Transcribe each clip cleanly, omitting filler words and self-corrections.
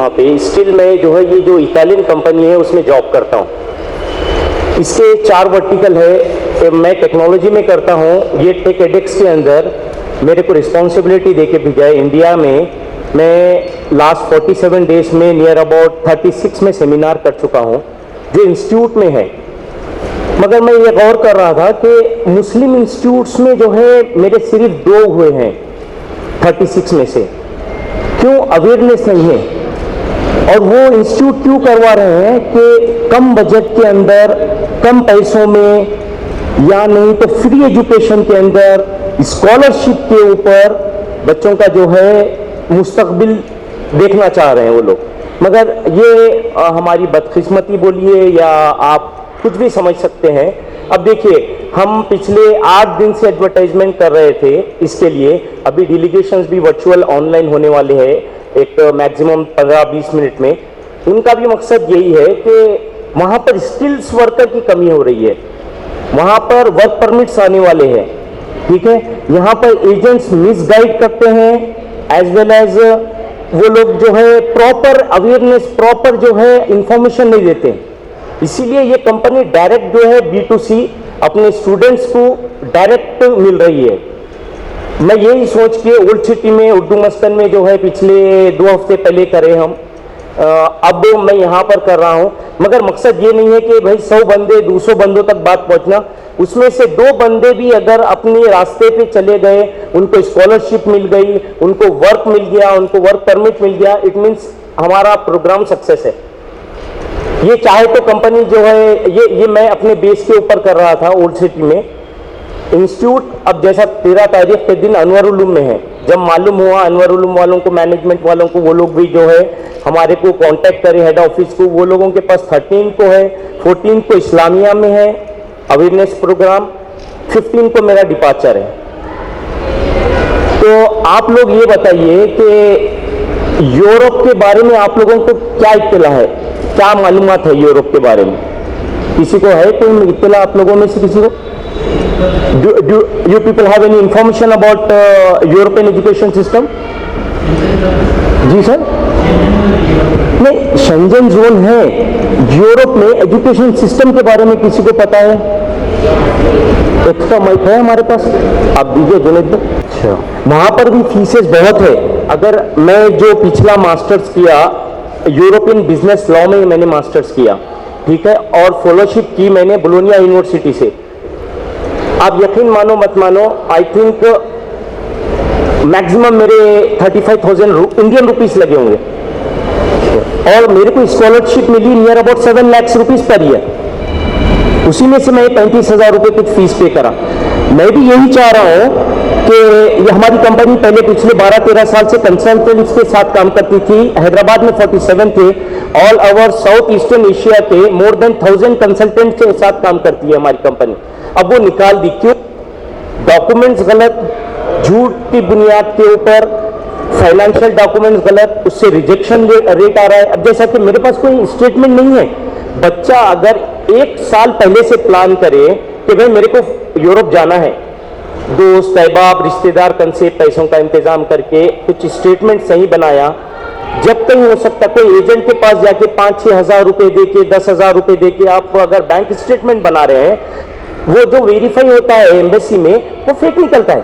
यहाँ पे स्टिल मैं जो है ये जो इटालियन कंपनी है उसमें जॉब करता हूँ। इसके 4 वर्टिकल है, मैं टेक्नोलॉजी में करता हूँ। ये टेक एडेक्स के अंदर मेरे को रिस्पॉन्सिबिलिटी दे के भेजा है। इंडिया में मैं लास्ट 47 डेज में नियर अबाउट 36 में सेमिनार कर चुका हूँ जो इंस्टीट्यूट में है। मगर मैं ये गौर कर रहा था कि मुस्लिम इंस्टीट्यूट्स में जो है मेरे सिर्फ 2 हुए हैं 36 में से। क्यों? अवेयरनेस नहीं है। और वो इंस्टीट्यूट क्यों करवा रहे हैं कि कम बजट के अंदर, कम पैसों में, या नहीं तो फ्री एजुकेशन के अंदर, स्कॉलरशिप के ऊपर बच्चों का जो है मुस्तकबिल देखना चाह रहे हैं वो लोग। मगर ये हमारी बदकिस्मती बोलिए या आप कुछ भी समझ सकते हैं। अब देखिए, हम पिछले 8 दिन से एडवर्टाइजमेंट कर रहे थे इसके लिए। अभी डेलीगेशंस भी वर्चुअल ऑनलाइन होने वाले हैं एक मैक्सिमम 15-20 मिनट में। उनका भी मकसद यही है कि वहाँ पर स्किल्स वर्कर की कमी हो रही है, वहाँ पर वर्क परमिट्स आने वाले हैं, ठीक है। यहाँ पर एजेंट्स मिसगाइड करते हैं, एज वेल एज वो लोग जो है प्रॉपर अवेयरनेस, प्रॉपर जो है इंफॉर्मेशन नहीं देते। इसीलिए ये कंपनी डायरेक्ट जो है B2C अपने स्टूडेंट्स को डायरेक्ट मिल रही है। मैं यही सोच के ओल्ड सिटी में, उर्दू मस्कन में जो है पिछले 2 हफ्ते पहले करे हम, अब मैं यहाँ पर कर रहा हूँ। मगर मकसद ये नहीं है कि भाई 100 बंदे 200 बंदों तक बात पहुँचना। उसमें से 2 बंदे भी अगर अपने रास्ते पे चले गए, उनको स्कॉलरशिप मिल गई, उनको वर्क मिल गया, उनको वर्क परमिट मिल गया, इट मीन्स हमारा प्रोग्राम सक्सेस है। ये चाहे तो कंपनी जो है ये मैं अपने बेस के ऊपर कर रहा था ओल्ड सिटी में इंस्टीट्यूट। अब जैसा 13 तारीख के दिन अनवर उलूम में है, जब मालूम हुआ अनवर उलूम वालों को, मैनेजमेंट वालों को, वो लोग भी जो है हमारे को कांटेक्ट करे हेड ऑफिस को। वो लोगों के पास 13 को है, 14 को इस्लामिया में है अवेयरनेस प्रोग्राम, 15 को मेरा डिपार्चर है। तो आप लोग ये बताइए कि यूरोप के बारे में आप लोगों को क्या इत्तला है, क्या मालूमात है यूरोप के बारे में? किसी को है कोई इत्तला आप लोगों में से किसी को? Do you people have any information about European education system? जी सर, नहीं, शेंजन जोन है। यूरोप में एजुकेशन सिस्टम के बारे में किसी को पता है? एक्स्ट्रा माइक है हमारे पास, आप दीजिए जुनेद। अच्छा, वहां पर भी फीसेस बहुत है। अगर मैं जो पिछला मास्टर्स किया यूरोपियन बिजनेस लॉ में, मैंने मास्टर्स किया, ठीक है, और फेलोशिप की मैंने बोलोनिया यूनिवर्सिटी से। आप यकीन मानो मत मानो, आई थिंक मैक्सिमम मेरे 35,000 इंडियन रुपीस लगे होंगे। और मेरे को स्कॉलरशिप मिली near about 7 lakh rupees per year. उसी में से मैं 35,000 रुपये कुछ फीस पे करा। मैं भी यही चाह रहा हूँ कि ये हमारी कंपनी पहले पिछले 12-13 साल से कंसल्टेंट्स के साथ काम करती थी। हैदराबाद में 47 थे। All over south eastern Asia के मोर देन 1000 कंसल्टेंट्स के साथ काम करती है हमारी कंपनी। अब वो निकाल दी, क्यों? डॉक्यूमेंट्स गलत, झूठ की बुनियाद के ऊपर, फाइनेंशियल डॉक्यूमेंट्स गलत, उससे रिजेक्शन रेट आ रहा है। अब जैसा कि मेरे पास कोई स्टेटमेंट नहीं है। बच्चा अगर 1 साल पहले से प्लान करे कि भाई मेरे को यूरोप जाना है, दोस्त अहबाब रिश्तेदार कन से पैसों का इंतजाम करके कुछ स्टेटमेंट सही बनाया, जब तक हो सकता कोई एजेंट के पास जाके 5-6 हज़ार रुपये दे के, 10,000 रुपये दे के आप अगर बैंक स्टेटमेंट बना रहे हैं, वो जो वेरीफाई होता है एम्बेसी में वो फेक निकलता है।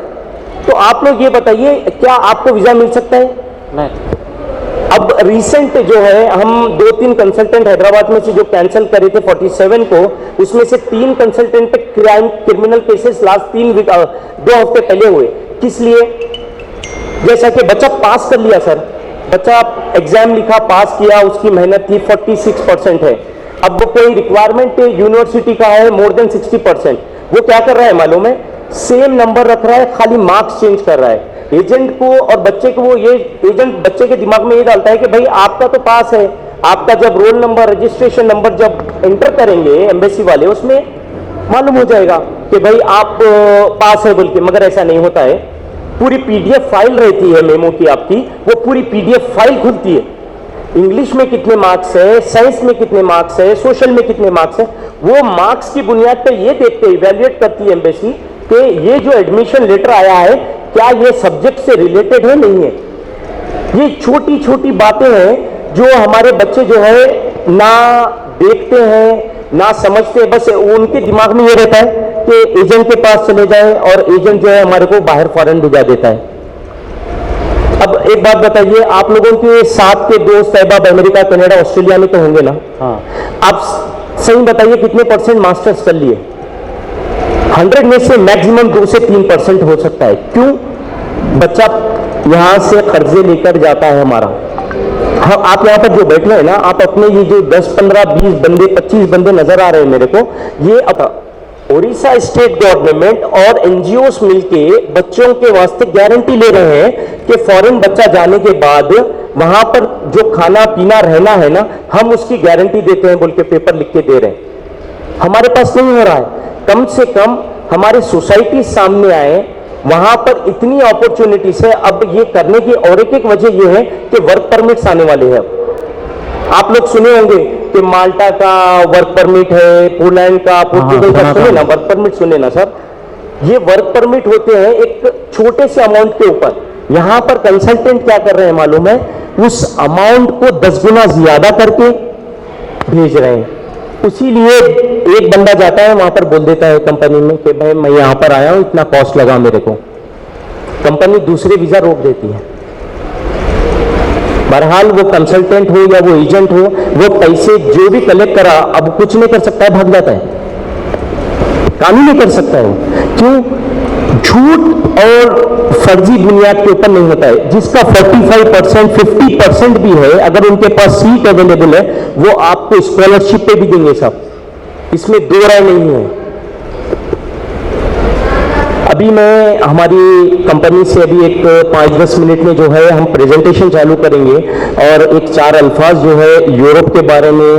तो आप लोग ये बताइए, क्या आपको वीजा मिल सकता है? नहीं। अब रिसेंट जो है, हम 2-3 कंसल्टेंट हैदराबाद में से जो कैंसिल करे थे 47 को, उसमें से 3 कंसल्टेंट पे क्रिमिनल केसेस लास्ट 2 हफ्ते पहले हुए। किस लिए? जैसा कि बच्चा पास कर लिया सर, बच्चा एग्जाम लिखा, पास किया, उसकी मेहनत थी, 46% है। अब वो कोई रिक्वायरमेंट यूनिवर्सिटी का है मोर देन 60%, वो क्या कर रहा है मालूम है? सेम नंबर रख रहा है, खाली मार्क्स चेंज कर रहा है। एजेंट को और बच्चे को, वो ये एजेंट बच्चे के दिमाग में ये डालता है कि भाई आपका तो पास है, आपका जब रोल नंबर, रजिस्ट्रेशन नंबर जब एंटर करेंगे एम्बेसी वाले, उसमें मालूम हो जाएगा कि भाई आप पास है बोल के। मगर ऐसा नहीं होता है। पूरी PDF फाइल रहती है मेमो की आपकी, वो पूरी PDF फाइल खुलती है। इंग्लिश में कितने मार्क्स है, साइंस में कितने मार्क्स है, सोशल में कितने मार्क्स है, वो मार्क्स की बुनियाद पर ये देखते इवैल्यूएट करती है एम्बेसी कि ये जो एडमिशन लेटर आया है क्या ये सब्जेक्ट से रिलेटेड है, नहीं है। ये छोटी छोटी बातें हैं जो हमारे बच्चे जो है ना देखते हैं ना समझते हैं, बस उनके दिमाग में ये रहता है कि एजेंट के पास चले जाएं और एजेंट जो है हमारे को बाहर फॉरेन भिजा देता है। अब एक बात बताइए, आप लोगों के साथ के दोस्त अहबाब अमेरिका, कनाडा, ऑस्ट्रेलिया में तो होंगे ना? हाँ। आप सही बताइए कितने परसेंट मास्टर्स कर लिए? 100 में से मैक्सिमम 2 से 3% हो सकता है। क्यों? बच्चा यहां से कर्जे लेकर जाता है हमारा। हाँ, आप यहाँ पर जो बैठे हैं ना, आप अपने ये जो 10, 15, 20 बंदे, 25 बंदे नजर आ रहे हैं मेरे को, ये उड़ीसा स्टेट गवर्नमेंट और एनजीओस मिलके बच्चों के वास्ते गारंटी ले रहे हैं कि फॉरेन बच्चा जाने के बाद वहां पर जो खाना पीना रहना है ना, हम उसकी गारंटी देते हैं बोल के पेपर लिख के दे रहे हैं। हमारे पास नहीं हो रहा है। कम से कम हमारी सोसाइटी सामने आए, वहां पर इतनी अपॉर्चुनिटीज है। अब ये करने की और एक वजह ये है कि वर्क परमिट्स आने वाले हैं। आप लोग सुने होंगे कि माल्टा का वर्क परमिट है, पोलैंड का, पोर्तुगल का, सुने ना वर्क परमिट? सुने ना सर, ये वर्क परमिट होते हैं एक छोटे से अमाउंट के ऊपर। यहां पर कंसल्टेंट क्या कर रहे हैं मालूम है? उस अमाउंट को 10 गुना ज्यादा करके भेज रहे हैं। इसीलिए एक बंदा जाता है वहां पर, बोल देता है कंपनी में कि भाई मैं यहां पर आया हूं, इतना कॉस्ट लगा मेरे को। कंपनी दूसरे वीजा रोक देती है। बहरहाल वो कंसल्टेंट हो या वो एजेंट हो, वो पैसे जो भी कलेक्ट करा, अब कुछ नहीं कर सकता है, भाग जाता है, काम ही नहीं कर सकता है। क्यों? झूठ और फर्जी बुनियाद के ऊपर नहीं होता है। जिसका 45%, 50% भी है, अगर उनके पास सीट अवेलेबल है, वो आपको स्कॉलरशिप पे भी देंगे साहब, इसमें दो राय नहीं है। अभी मैं हमारी कंपनी से अभी एक 5-10 मिनट में जो है हम प्रेजेंटेशन चालू करेंगे और एक 4 अल्फाज जो है यूरोप के बारे में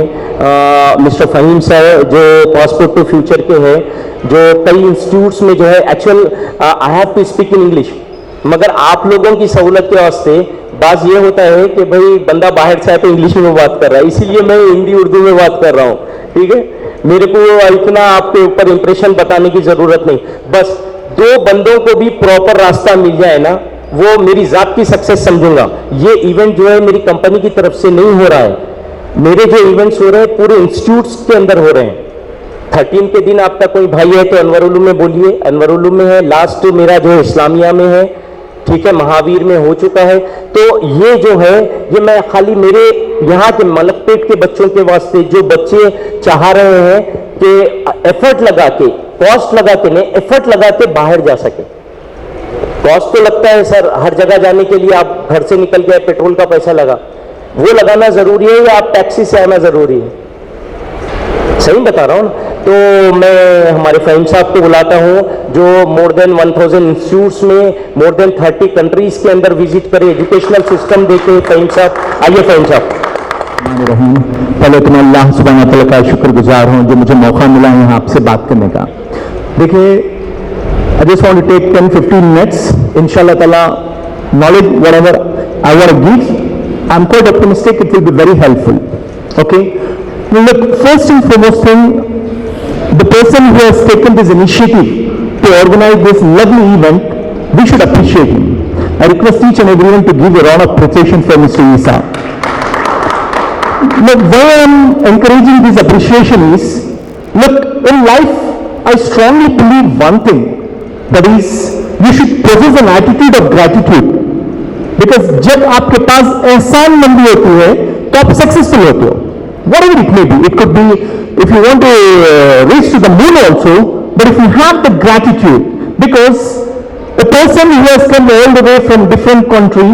मिस्टर फहीम सर जो पासपोर्ट टू फ्यूचर के हैं, जो कई इंस्टीट्यूट्स में जो है, actual I have to speak in English, मगर आप लोगों की सहूलत के वास्ते बात ये होता है कि भाई बंदा बाहर से आए तो इंग्लिश में बात कर रहा है, इसीलिए मैं हिंदी उर्दू में बात कर रहा हूँ। ठीक है, मेरे को इतना आपके ऊपर इंप्रेशन बताने की जरूरत नहीं। बस 2 बंदों को भी प्रॉपर रास्ता मिल जाए ना, वो मेरी जात की सक्सेस समझूंगा। ये इवेंट जो है मेरी कंपनी की तरफ से नहीं हो रहा है, मेरे जो इवेंट्स हो रहे हैं पूरे इंस्टीट्यूट्स के अंदर हो रहे हैं। 13 के दिन आपका कोई भाई है तो अनवरुल्लू में बोलिए, अनवरुल्लू में है। लास्ट मेरा जो इस्लामिया में है, ठीक है, महावीर में हो चुका है। तो ये जो है, ये मैं खाली मेरे यहाँ के मलकपेट के बच्चों के वास्ते, जो बच्चे चाह रहे हैं कि एफर्ट लगा के, कॉस्ट लगा के नहीं, एफर्ट लगा के बाहर जा सके। कॉस्ट तो लगता है सर, हर जगह जाने के लिए आप घर से निकल गए, पेट्रोल का पैसा लगा, वो लगाना जरूरी है या आप टैक्सी से आना जरूरी है? सही बता रहा हूं। तो मैं हमारे फहीम साहब को बुलाता हूं, जो मोर देन 1000 इंस्टीट्यूट्स में मोर देन 30 कंट्रीज के अंदर विजिट करे, एजुकेशनल सिस्टम देखे। फहीम साहब आइए। फहीम साहब, पहले तो मैं अल्लाह सुब्हानहू व तआला का शुक्रगुजार हूं जो मुझे मौका मिला है यहाँ आपसे बात करने का। देखिए, I just want to take 10-15 minutes, इंशाल्लाह ताला knowledge whatever I want to give, I am quite optimistic it will be very helpful. Okay, look, first and foremost thing, the person who has taken this initiative to organize this lovely event, we should appreciate him. I request each and everyone to give a round of appreciation for Mr. Isa. Look, why I am encouraging this appreciation is, look, in life, I strongly believe one thing, that is, you should possess an attitude of gratitude. Because जब आपके पास एहसानमंदी होती है, तो आप successful होते हो। Whatever it may be, it could be if you want to reach to the moon also, but if you have the gratitude, because a person who has come all the way from different country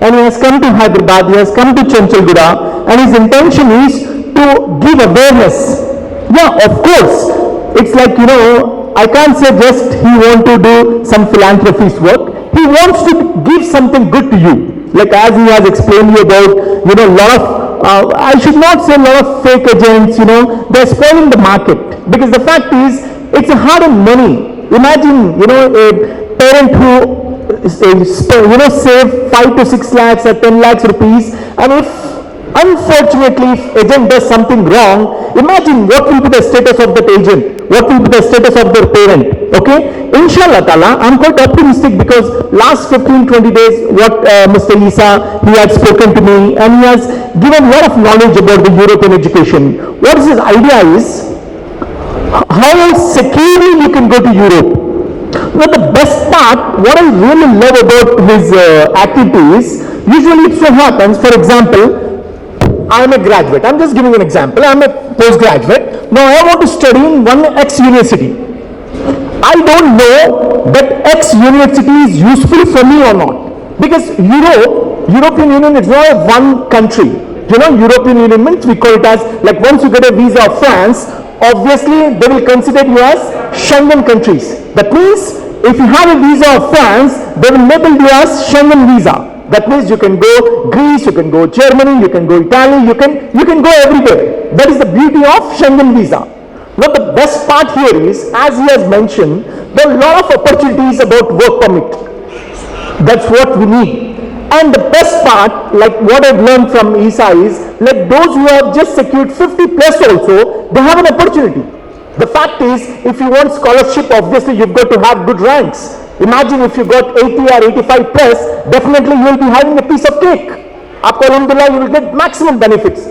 and he has come to Hyderabad, he has come to Chanchalguda, and his intention is to give awareness. Yeah, of course, it's like, you know, I can't say just he want to do some philanthropist work. He wants to give something good to you. Like as he has explained you about, you know, lot of I should not say a lot of fake agents, you know, they're spoiling the market. Because the fact is, it's a hard-earned money. Imagine, you know, a parent who, you know, save 5 to 6 lakhs or 10 lakhs rupees, and if unfortunately if agent does something wrong, imagine what will be the status of that agent, what will be the status of their parent. Okay, inshallah ta'ala, I'm quite optimistic because last 15-20 days what Mr. Isa, he had spoken to me and he has given a lot of knowledge about the European education. What is his idea is, how securely you can go to Europe. Now the best part, what I really love about his activities, usually it so happens, for example, I am a graduate. I'm just giving an example. I'm a postgraduate. Now I want to study in one X university. I don't know that X university is useful for me or not. Because European Union is not one country. European Union means we call it as, like once you get a visa of France, obviously they will consider you as Schengen countries. That means if you have a visa of France, they will label you as Schengen visa. That means you can go Greece, you can go Germany, you can go Italy, you can go everywhere. That is the beauty of Schengen visa. Now the best part here is, as he has mentioned, there are a lot of opportunities about work permit. That's what we need. And the best part, like what I've learned from Isa is, like those who have just secured 50 plus also, they have an opportunity. The fact is, if you want scholarship, obviously you've got to have good ranks. Imagine if you got 80 or 85 plus, definitely you will be having a piece of cake. Aapko alhamdulillah, you will get maximum benefits.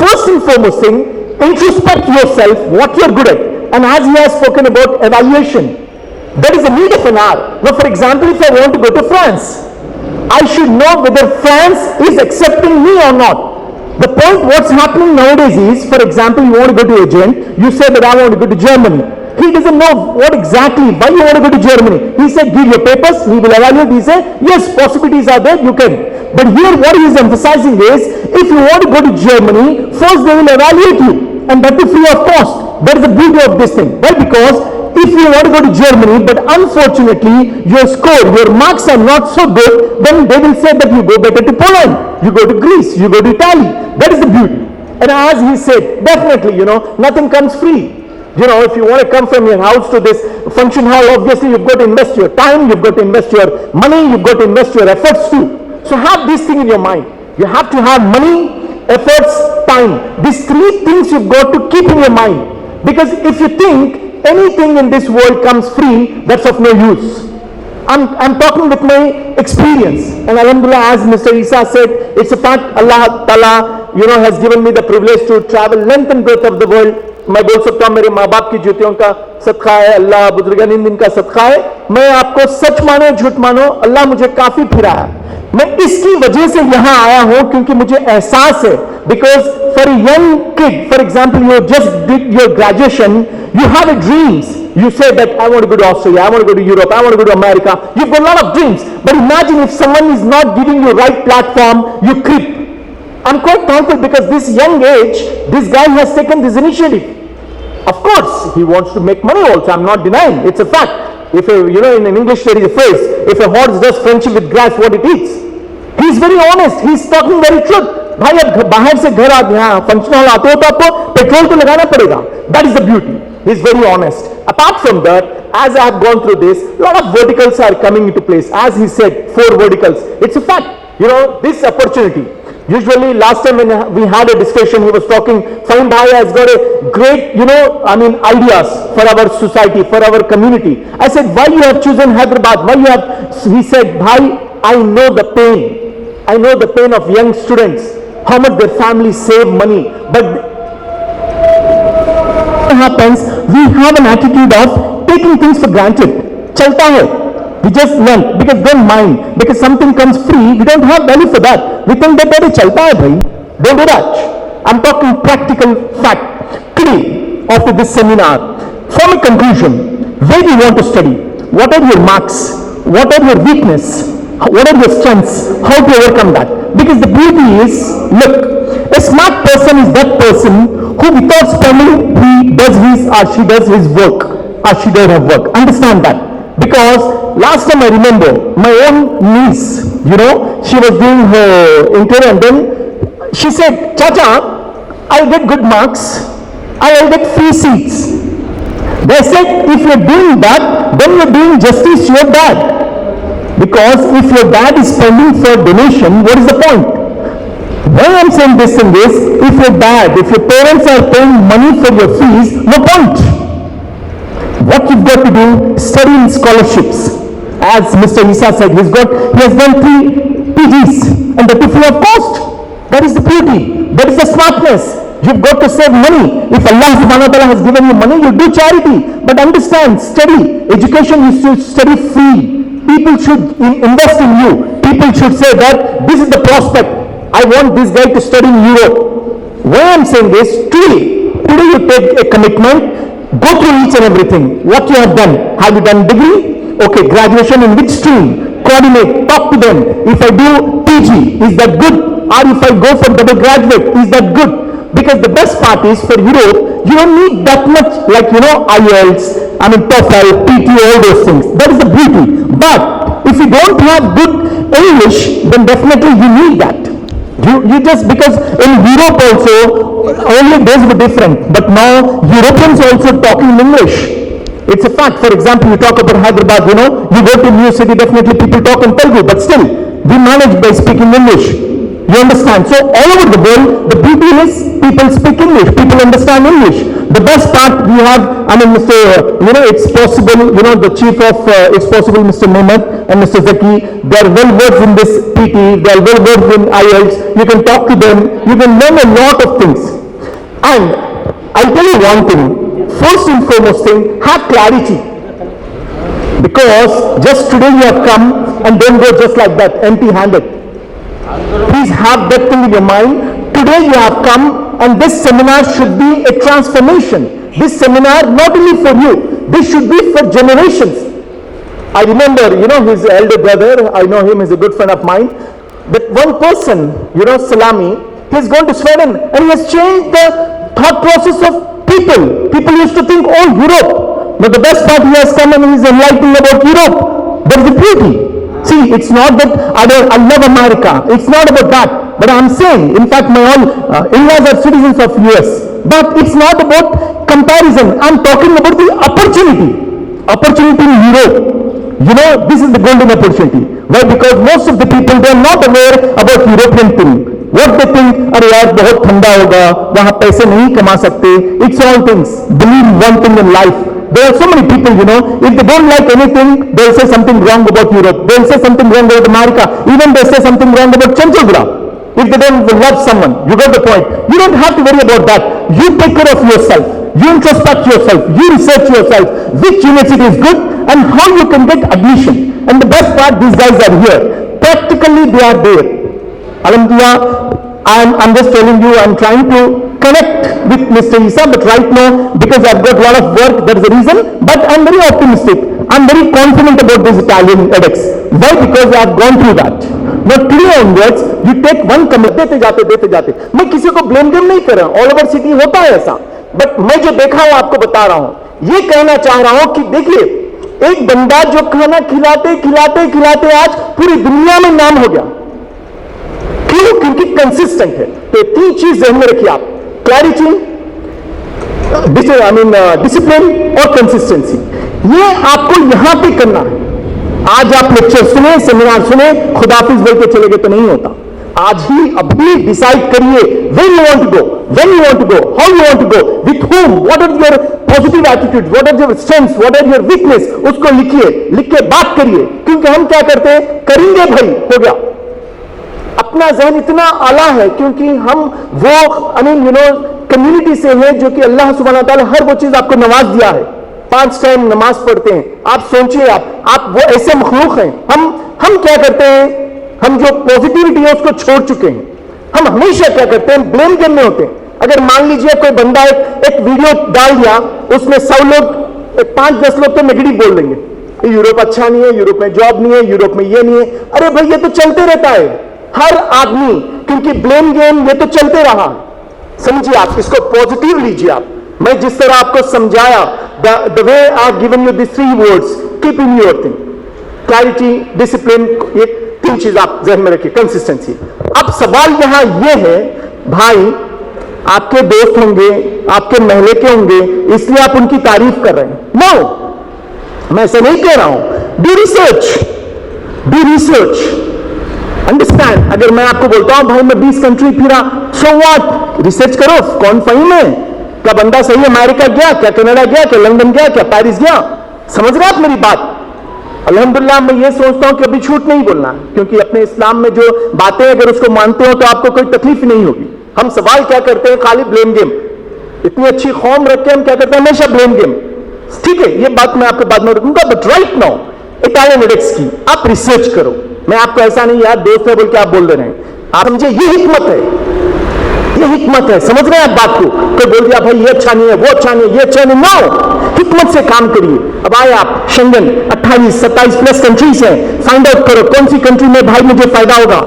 First and foremost thing, introspect yourself, what you're good at. And as he has spoken about evaluation, there is a need of an hour. Now for example, if I want to go to France, I should know whether France is accepting me or not. The point what's happening nowadays is, for example, you want to go to a agent, you say that I want to go to Germany. He doesn't know what exactly, why you want to go to Germany. He said, give your papers, he will evaluate, he said, yes, possibilities are there, you can. But here what he is emphasizing is, if you want to go to Germany, first they will evaluate you, and that is free of cost. That is the beauty of this thing. Why? Because if you want to go to Germany, but unfortunately your score, your marks are not so good, then they will say that you go better to Poland, you go to Greece, you go to Italy. That is the beauty. And as he said, definitely, nothing comes free. If you want to come from your house to this function hall, obviously you've got to invest your time, you've got to invest your money, you've got to invest your efforts too. So have this thing in your mind. You have to have money, efforts, time. These three things you've got to keep in your mind. Because if you think anything in this world comes free, that's of no use. I'm talking with my experience, and alhamdulillah, as Mr. Isa said, it's a fact. Allah Ta'ala, has given me the privilege to travel length and breadth of the world. मैं बोल सकता हूँ मेरे माँ बाप की जूतियों का सदका है, अल्लाह बुजुर्गान दिन का सदका है. मैं आपको सच मानो झूठ मानो, अल्लाह मुझे काफी फिरा है. मैं इसकी वजह से यहाँ आया हूँ क्योंकि मुझे एहसास है. Because for a young kid, for example, you just did your graduation, you have a dreams. You say that I want to go to Australia, I want to go to Europe, I want to go to America. You've got a lot of dreams. But imagine if someone is not giving you right platform, you creep. I'm quite thankful because this young age, this guy has taken this initiative. Of course, he wants to make money also. I'm not denying. It's a fact. If in English there is a phrase, if a horse does friendship with grass, what it eats. He's very honest. He's talking very truth. भाई अब बाहर से घर आते हैं function hall आते हो तो आपको पेट्रोल तो लगाना पड़ेगा. That is the beauty. He's very honest. Apart from that, as I have gone through this, a lot of verticals are coming into place. As he said, 4 verticals. It's a fact. This opportunity. Usually last time when we had a discussion, he was talking, Fahim Bhai has got a great, ideas for our society, for our community. I said, why you have chosen Hyderabad? Why you have, he said, Bhai, I know the pain. I know the pain of young students, how much their families save money. But what happens, we have an attitude of taking things for granted. Chalta hai. We just learn, because don't mind, because something comes free, we don't have value for that. We think that chalta hai bhai. Don't do that. I'm talking practical fact. Today, after this seminar, form a conclusion. Where do you want to study? What are your marks? What are your weakness? What are your strengths? How to overcome that? Because the beauty is, look, a smart person is that person who without spending, he does his or she does his work, or she does her work. Understand that. Because last time I remember, my own niece, she was doing her intern and then she said, Chacha, I'll get good marks, I'll get free seats. They said, if you're doing that, then you're doing justice to your dad. Because if your dad is spending for donation, what is the point? Why I'm saying this thing is, if your parents are paying money for your fees, no point. What you've got to do, study in scholarships. As Mr. Isa said, he has done 3 PGs and that is free of cost. That is the beauty. That is the smartness. You've got to save money. If Allah subhanahu wa ta'ala has given you money, you do charity. But understand, study. Education is to study free. People should invest in you. People should say that this is the prospect. I want this guy to study in Europe. Why I'm saying this, today you take a commitment, go through each and everything. What you have done. Have you done degree? Okay, graduation in which stream? Coordinate, talk to them. If I do PG, is that good? Or if I go for double graduate, is that good? Because the best part is for Europe, you don't need that much like, IELTS, TOEFL, PT, all those things. That is the beauty. But if you don't have good English, then definitely you need that. You just, because in Europe also, only days were different. But now, Europeans also talking English. It's a fact. For example, you talk about Hyderabad, you go to new city, definitely people talk in Telugu, but still, we manage by speaking English. You understand? So all over the world, the beauty is people speak English, people understand English. The best part we have, it's possible, the chief of, it's possible, Mr. Mehmet and Mr. Zaki, they are well versed in this PT, they are well versed in IELTS, you can talk to them, you can learn a lot of things. And I'll tell you one thing, first and foremost thing, have clarity. Because just today you have come and don't go just like that, empty-handed. Please have that thing in your mind. Today you have come and this seminar should be a transformation. This seminar not only for you, this should be for generations. I remember, his elder brother, I know him, he's a good friend of mine. That one person, Salami, he's gone to Sweden and he has changed the thought process of people. People used to think, Europe. But the best part, he has come and he's enlightening about Europe. That is the beauty. See, it's not that I love America. It's not about that. But I'm saying, in fact, my all in-laws are citizens of US. But it's not about comparison. I'm talking about the opportunity. Opportunity in Europe. This is the golden opportunity. Why? Because most of the people, they are not aware about European thing. What they think, अरे यार बहुत ठंडा होगा, वहाँ पैसे नहीं कमा सकते. It's all things. Believe one thing in life. There are so many people, if they don't like anything, they'll say something wrong about Europe. They'll say something wrong about America. Even they say something wrong about Chanchagura. If they don't love someone, you got the point. You don't have to worry about that. You take care of yourself. You introspect yourself. You research yourself. Which university is good and how you can get admission. And the best part, these guys are here. Practically, they are there. Alhamdulillah, I'm just telling you, I'm trying to connect with Mr. Isa, but right now, because I've got a lot of work, that is the reason, but I'm very optimistic. I'm very confident about this Italian edX. Why? Because I've gone through that. Now today onwards, you take one commit, देते जाते. मैं किसी को blame game नहीं कर रहा हूँ. All over city होता है ऐसा. But मैं जो देखा हूँ आपको बता रहा हूँ. ये कहना चाह रहा हूँ कि देखिए, एक बंदा जो खाना खिलाते आज पूरी दुनिया में नाम हो गया. क्यों? क्योंकि कंसिस्टेंट है. तो तीन चीज ध्यान में रखिए आप. क्लैरिटी, डिसिप्लिन और कंसिस्टेंसी. ये आपको यहां पे करना है. आज आप लेक्चर सुने, सेमिनार सुने, खुदाफिज बोल के चले गए तो नहीं होता. आज ही अभी डिसाइड करिए when you want to go, when you want to go, how you want to go, with whom, what are your positive attitudes, what are your strengths, what are your weakness. उसको लिखिए, लिख के बात करिए. क्योंकि हम क्या करते हैं, करेंगे भाई, हो गया. अपना जहन इतना आला है क्योंकि हम वो कम्युनिटी से हैं जो कि अल्लाह सुब्हानहू व तआला हर वो चीज आपको नवाज दिया है. 5 टाइम नमाज पढ़ते हैं. आप सोचिए, आप वो ऐसे मखलूक हैं. हम क्या करते हैं, हम जो पॉजिटिविटी है उसको छोड़ चुके हैं. हम हमेशा क्या करते हैं, ब्लेम गेम में होते हैं. अगर मान लीजिए कोई बंदा एक वीडियो डाल दिया, उसमें 100 लोग, 5-10 लोग तो नेगेटिव बोल देंगे. यूरोप अच्छा नहीं है, यूरोप में जॉब नहीं है, यूरोप में ये नहीं है. अरे भाई, ये तो चलते रहता है हर आदमी, क्योंकि ब्लेम गेम ये तो चलते रहा. समझिए, आप इसको पॉजिटिव लीजिए. आप, मैं जिस तरह आपको समझाया, the way I given you this 3 words, keep in your thing. Clarity, discipline, ये 3 चीज आप जहन में रखिए. कंसिस्टेंसी. अब सवाल यहां ये है, भाई आपके दोस्त होंगे, आपके महल्ले के होंगे, इसलिए आप उनकी तारीफ कर रहे हैं. नो, मैं ऐसा नहीं कह रहा हूं. Do research, understand. अगर मैं आपको बोलता हूं भाई मैं 20 कंट्री फिरा, सो व्हाट, रिसर्च करो. कौन फहीम है, क्या बंदा सही अमेरिका गया, क्या कनाडा गया, क्या लंदन गया, क्या पेरिस गया. समझ रहे आप मेरी बात. अल्हम्दुलिल्लाह मैं ये सोचता हूं कि अभी झूठ नहीं बोलना, क्योंकि अपने इस्लाम में जो बातें अगर उसको मानते हो तो आपको कोई तकलीफ नहीं होगी। हम सवाल क्या करते हैं, खाली ब्लेम गेम। इतनी अच्छी कौम रख के हम क्या करते हैं, हमेशा ब्लेम गेम। ठीक है, ये बात मैं आपको बाद में रखूंगा, बट राइट नाउ इटालियन एडेक्स की आप रिसर्च करो। मैं आपको ऐसा नहीं यार दोस्त है बोल के आप बोल दे रहे हैं, आप समझे ये हिकमत है, ये हिकमत है। समझ रहे हैं आप बात को? कोई बोल दिया भाई ये अच्छा नहीं है, वो अच्छा नहीं है, ये अच्छा नहीं, नो, हिकमत से काम करिए। अब आए आप शेंगन 28-27 प्लस कंट्रीज है, फाइंड आउट करो कौन सी कंट्री में भाई मुझे फायदा होगा।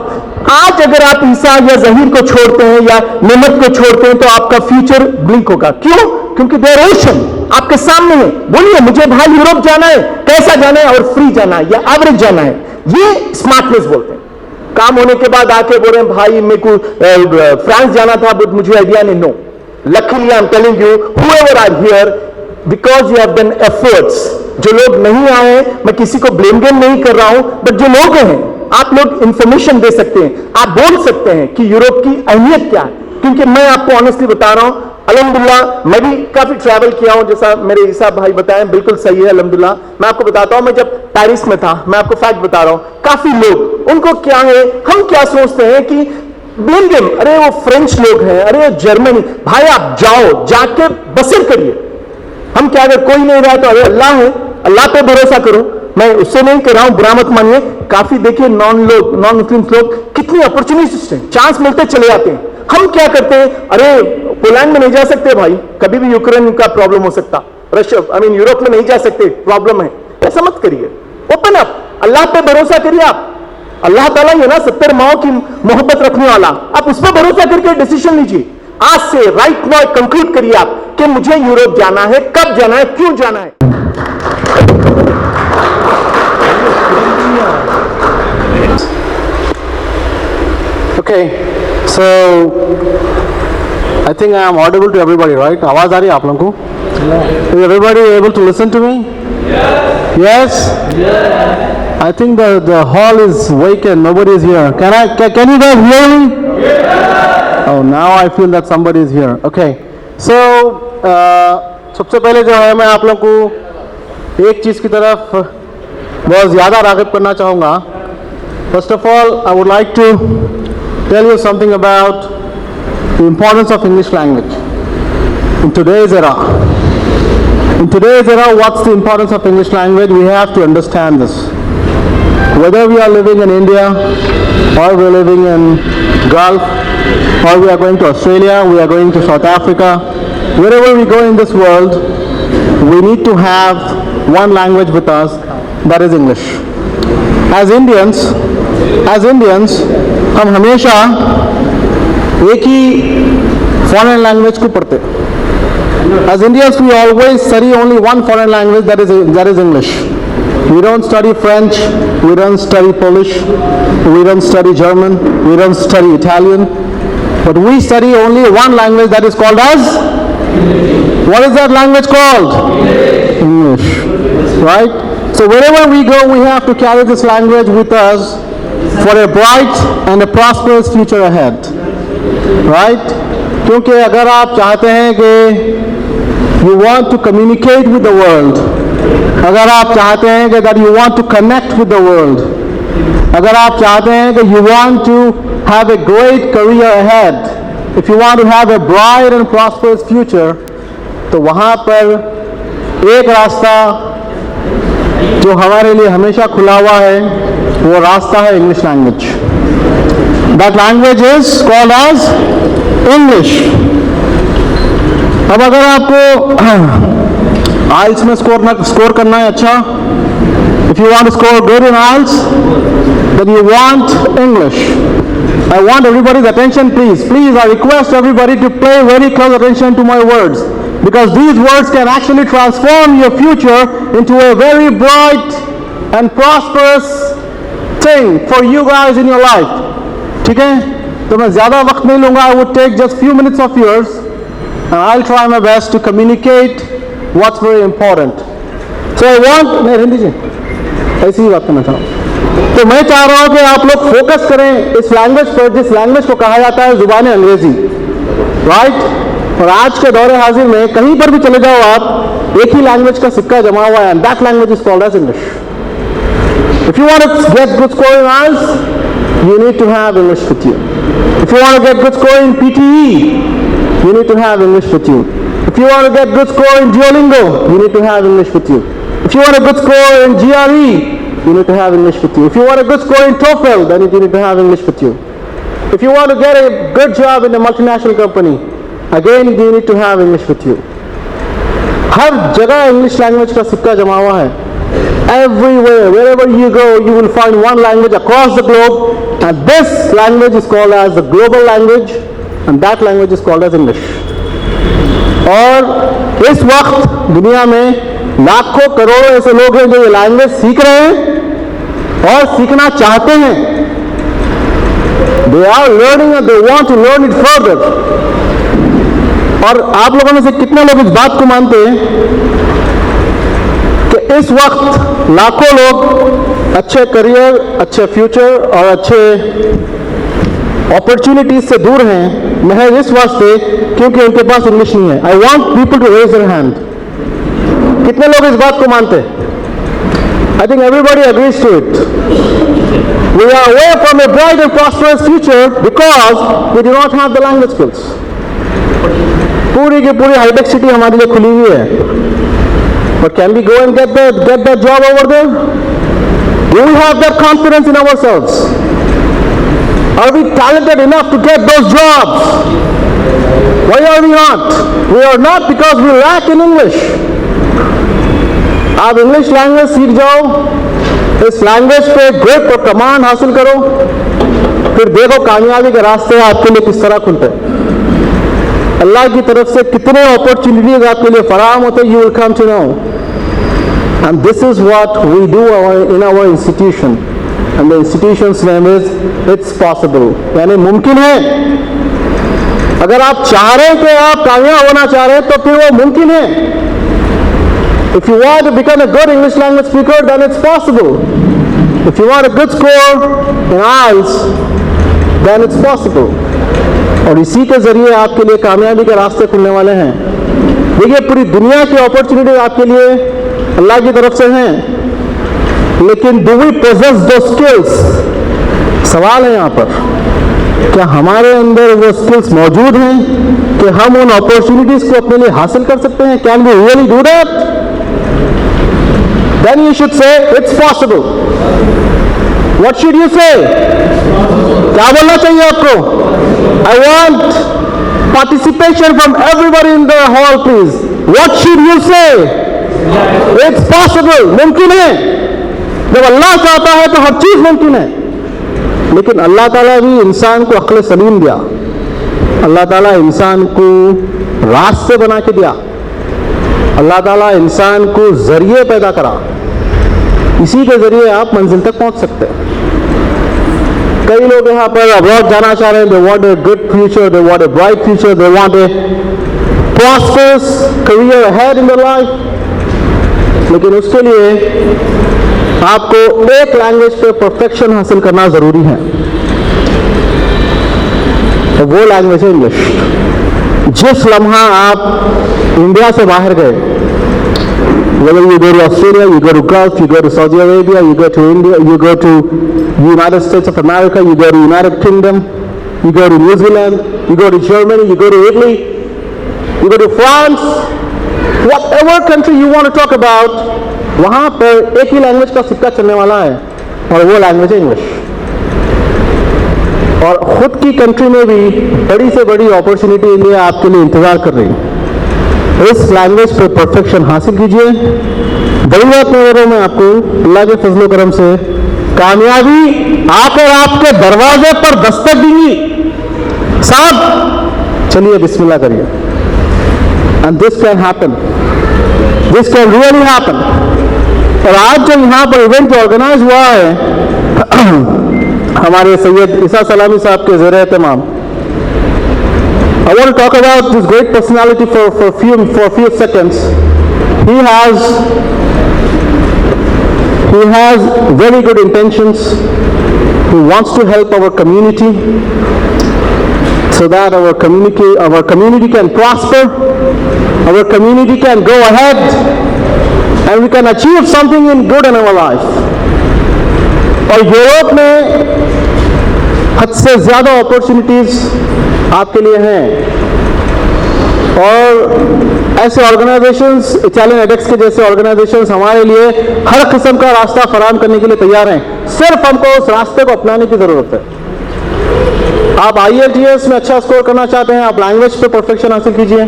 आज अगर आप ईसा या जहीर को छोड़ते हैं या नेमत को छोड़ते हैं तो आपका फ्यूचर ब्लिंक होगा। क्यों? क्योंकि देयर ओशन आपके सामने है। बोलिए मुझे भाई यूरोप जाना है, कैसा जाना है, और फ्री जाना है या एवरेज जाना है, ये स्मार्टनेस बोलते हैं। काम होने के बाद आके बोल रहे हैं भाई मेरे को फ्रांस जाना था बट मुझे आइडिया नहीं। No, luckily I am telling you whoever are here because you have done efforts. जो लोग नहीं आए, मैं किसी को ब्लेम गेम नहीं कर रहा हूं, बट जो लोग हैं आप लोग इंफॉर्मेशन दे सकते हैं, आप बोल सकते हैं कि यूरोप की अहमियत क्या है। क्योंकि मैं आपको ऑनेस्टली बता रहा हूं, अल्हम्दुलिल्लाह मैं भी काफी ट्रैवल किया हूं, जैसा मेरे ईसा भाई बताएं बिल्कुल सही है अल्हम्दुलिल्लाह। मैं आपको बताता हूं, मैं जब पेरिस में था, मैं आपको फैक्ट बता रहा हूं, काफी लोग उनको क्या है, हम क्या सोचते हैं कि ब्लेम गेम, अरे वो फ्रेंच लोग हैं, अरे जर्मनी, भाई आप जाओ जाके बसर करिए। हम क्या, अगर कोई नहीं रहा तो अरे अल्लाह है, अल्लाह पे भरोसा करो। मैं उससे नहीं कर रहा हूं, बुरा मत मानिए। काफी देखिए नॉन मुस्लिम लोग कितनी अपॉर्चुनिटीज हैं, चांस मिलते चले जाते हैं। हम क्या करते हैं, अरे पोलैंड में नहीं जा सकते भाई, कभी भी यूक्रेन का प्रॉब्लम हो सकता, रशिया यूरोप में नहीं जा सकते, प्रॉब्लम है। ऐसा मत करिए, ओपन अप, अल्लाह पे भरोसा करिए। आप अल्लाह ताला ये ना 70 माओ की मोहब्बत रखने वाला, आप उस पर भरोसा करके डिसीजन लीजिए। आज से राइट नाउ कंक्लूड करिए आप कि मुझे यूरोप जाना है, कब जाना है, क्यों जाना है। Okay, so I think I am audible to everybody, right? आवाज आ रही है आप लोगों को? Is everybody able to listen to me? Yes. I think the hall is vacant. Nobody is here. Can you guys hear me? Oh, now I feel that somebody is here. Okay. So सबसे पहले जो है मैं आप लोगों को एक चीज़ की तरफ बहुत ज़्यादा राग़िब करना चाहूँगा. First of all, I would like to tell you something about the importance of English language in today's era. In today's era, what's the importance of English language? We have to understand this. Whether we are living in India or we're living in Gulf or we are going to Australia, we are going to South Africa, wherever we go in this world, we need to have one language with us, that is English. As Indians, हम हमेशा एक ही foreign language को पढ़ते. As Indians, we always study only one foreign language, that is English. We don't study French, we don't study Polish, we don't study German, we don't study Italian, but we study only one language that is called as, what is that language called? English. Right? So wherever we go, we have to carry this language with us for a bright and a prosperous future ahead. Right? क्योंकि अगर आप चाहते हैं कि you want to communicate with the world, अगर आप चाहते हैं कि that you want to connect with the world, अगर आप चाहते हैं कि you want to have a great career ahead, if you want to have a bright and prosperous future, तो वहाँ पर एक रास्ता जो हमारे लिए हमेशा खुला हुआ है, वो रास्ता है English language. That language is called as English. अब अगर आपको IELTS में स्कोर करना है अच्छा, if you want to score good in IELTS, then you want English. I want everybody's attention, please. I request everybody to pay very close attention to my words, because these words can actually transform your future into a very bright and prosperous thing for you guys in your life. ठीक है? तो मैं ज़्यादा वक्त नहीं लूँगा. I would take just few minutes of yours and I'll try my best to communicate what's very important. So I want, नहीं हिंदी जी ऐसी ही बात करना चाहूँ. तो मैं चाह रहा हूँ कि आप लोग फोकस करें इस लैंग्वेज पर, जिस लैंग्वेज को कहा जाता है ज़ुबान अंग्रेज़ी. राइट? और आज के दौरे हाजिर में कहीं पर भी चले जाओ आप, एक ही लैंग्वेज का सिक्का जमा हुआ है, and that language is called as English. If you want to get good score in IELTS, you need to have English with you. If you want to get good score in PTE, you need to have English with you. If you want to get good score in Duolingo, you need to have English with you. If you want a good score in GRE, you need to have English with you. If you want a good score in TOEFL, then you need to have English with you. If you want to get a good job in a multinational company, again you need to have English with you. हर जगह English language का सिक्का जमा हुआ है. Everywhere, wherever you go, you will find one language across the globe, and this language is called as the global language, and that language is called as English. और इस वक्त दुनिया में लाखों करोड़ों ऐसे लोग हैं जो ये लैंग्वेज सीख रहे हैं और सीखना चाहते हैं. They are learning and they want to learn it further. और आप लोगों में से कितने लोग इस बात को मानते हैं कि इस वक्त लाखों लोग अच्छे करियर, अच्छे फ्यूचर और अच्छे अपॉर्चुनिटीज से दूर हैं महज इस वास्ते क्योंकि उनके पास इंग्लिश नहीं है. I want people to raise their hand. कितने लोग इस बात को मानते हैं? I think everybody agrees to it. We are away from a bright and prosperous future because we do not have the language skills. पूरी की पूरी हाईटेक सिटी हमारे लिए खुली हुई है, but can we go and get that job over there? Do we have that confidence in ourselves? Are we talented enough to get those jobs? Why are we not? We are not because we lack in English. आप English language सीख जाओ, इस language पे grip और command हासिल करो, फिर देखो कामयाबी के रास्ते आपके लिए किस तरह खुलते हैं. अल्लाह की तरफ से कितने अपॉर्चुनिटीज आपके लिए फराहम होते हैं, you will come to know. And this is what we do in our institution. And the institution's name is It's Possible. यानी मुमकिन है. अगर आप चाह रहे हैं कि आप कामयाब होना चाह रहे हैं तो फिर वो मुमकिन है. If you want to become a good English language speaker, then it's possible. If you want a good score in IELTS, then it's possible. और इसी के जरिए आपके लिए कामयाबी के रास्ते खुलने वाले हैं. देखिए पूरी दुनिया की अपॉर्चुनिटी आपके लिए अल्लाह की तरफ से हैं, लेकिन do we possess those skills? सवाल है यहाँ पर, क्या हमारे अंदर वो स्किल्स मौजूद हैं कि हम उन अपॉर्चुनिटीज को अपने लिए हासिल कर सकते हैं? Can we really do that? Then you should say it's possible. What should you say? क्या बोलना चाहिए आपको? I want participation from everybody in the hall, please. What should you say? It's possible. मुमकिन है. जब अल्लाह चाहता है तो हर चीज मुमकिन है. लेकिन अल्लाह ताला भी इंसान को अक्ल सलीम दिया. अल्लाह ताला इंसान को रास्ते बना के दिया. अल्लाह ताला इंसान को जरिए पैदा करा. इसी के जरिए आप मंजिल तक पहुंच सकते हैं. कई लोग यहाँ पर अब्रॉड जाना चाह रहे हैं. They want a good future, they want a bright future, they want a prosperous career ahead in the life. लेकिन उसके लिए आपको एक लैंग्वेज पे परफेक्शन हासिल करना जरूरी है, तो वो लैंग्वेज है इंग्लिश. जिस लम्हा आप इंडिया से बाहर गए, whether you go to Australia, you go to Gulf, you go to Saudi Arabia, you go to India, you go to United States of America, you go to United Kingdom, you go to New Zealand, you go to Germany, you go to Italy, you go to France, whatever country you want to talk about, वहाँ पर एक ही language का सिक्का चलने वाला है और वो लैंग्वेज है इंग्लिश. और खुद की कंट्री में भी बड़ी से बड़ी अपॉर्चुनिटी इंडिया आपके लिए इंतजार कर रही है. इस लैंग्वेज पे परफेक्शन हासिल कीजिए. बड़ी बात नजरों में आपको अल्लाह के फजलो करम से कामयाबी आकर आपके दरवाजे पर दस्तक देगी. साहब चलिए बिस्मिल्लाह करिए. And this can happen, this can really happen. और आज जो यहाँ पर इवेंट ऑर्गेनाइज हुआ है हमारे सैयद ईसा सलामी साहब के ज़ेरे एहतमाम, I want to talk about this great personality for few seconds. He has very good intentions. He wants to help our community so that our community can prosper, our community can go ahead, and we can achieve something good in our life. और Europe में हद से ज़्यादा opportunities आपके लिए हैं। और ऐसे ऑर्गेनाइजेशंस, इटालियन एडेक्स के जैसे ऑर्गेनाइजेशंस हमारे लिए हर किस्म का रास्ता फराहम करने के लिए तैयार हैं, सिर्फ हमको उस रास्ते को अपनाने की ज़रूरत है। आप IELTS में अच्छा स्कोर करना चाहते हैं, आप लैंग्वेज पे परफेक्शन हासिल कीजिए,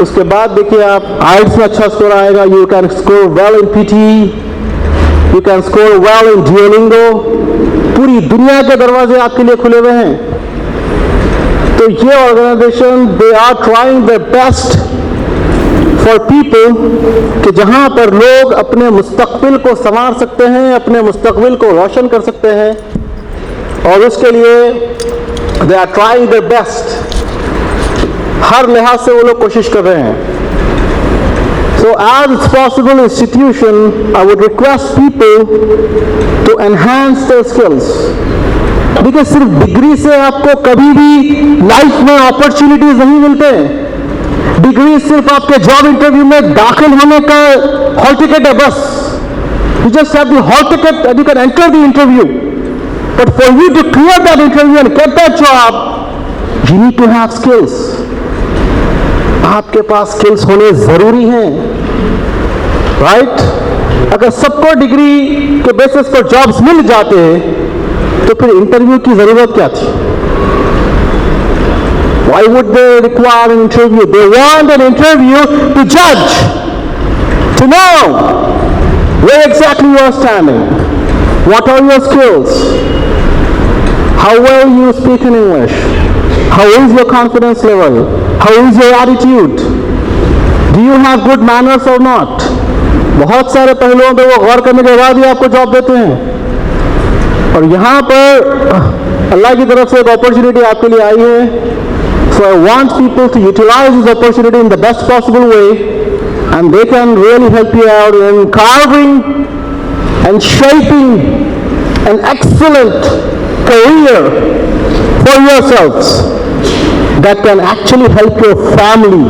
उसके बाद देखिए आप IELTS में अच्छा स्कोर आएगा, you can score well in PTE, you can score well in Duolingo, पूरी दुनिया के दरवाजे आपके लिए खुले हुए हैं। तो ये organization, they are trying their best for people कि जहां पर लोग अपने मुस्तकबिल को संवार सकते हैं, अपने मुस्तकबिल को रोशन कर सकते हैं, और उसके लिए they are trying their best, हर लिहाज से वो लोग कोशिश कर रहे हैं। So as responsible institution, I would request people to enhance their skills. देखिए, सिर्फ डिग्री से आपको कभी भी लाइफ में अपॉर्चुनिटीज नहीं मिलते। डिग्री सिर्फ आपके जॉब इंटरव्यू में दाखिल होने का हॉल टिकट है, बस। You just have the hall ticket and you can enter the interview. But for you to clear that interview and get that job, you need to have skills. आपके पास skills होने जरूरी हैं, right? अगर सबको degree के basis पर jobs मिल जाते तो फिर इंटरव्यू की जरूरत क्या थी? Why would they require an interview? They want an interview to judge, to know where exactly you are standing, what are your skills, how well you speak in English, how is your confidence level, how is your attitude, do you have good manners or not? बहुत सारे पहलुओं पर वो गौर करने के बाद ही आपको job देते हैं। और यहाँ पर अल्लाह की तरफ से एक अपॉर्चुनिटी आपके लिए आई है। So I want people to utilize this opportunity in the best possible way, and they can really help you out in carving and shaping an excellent career for yourselves that can actually help your family.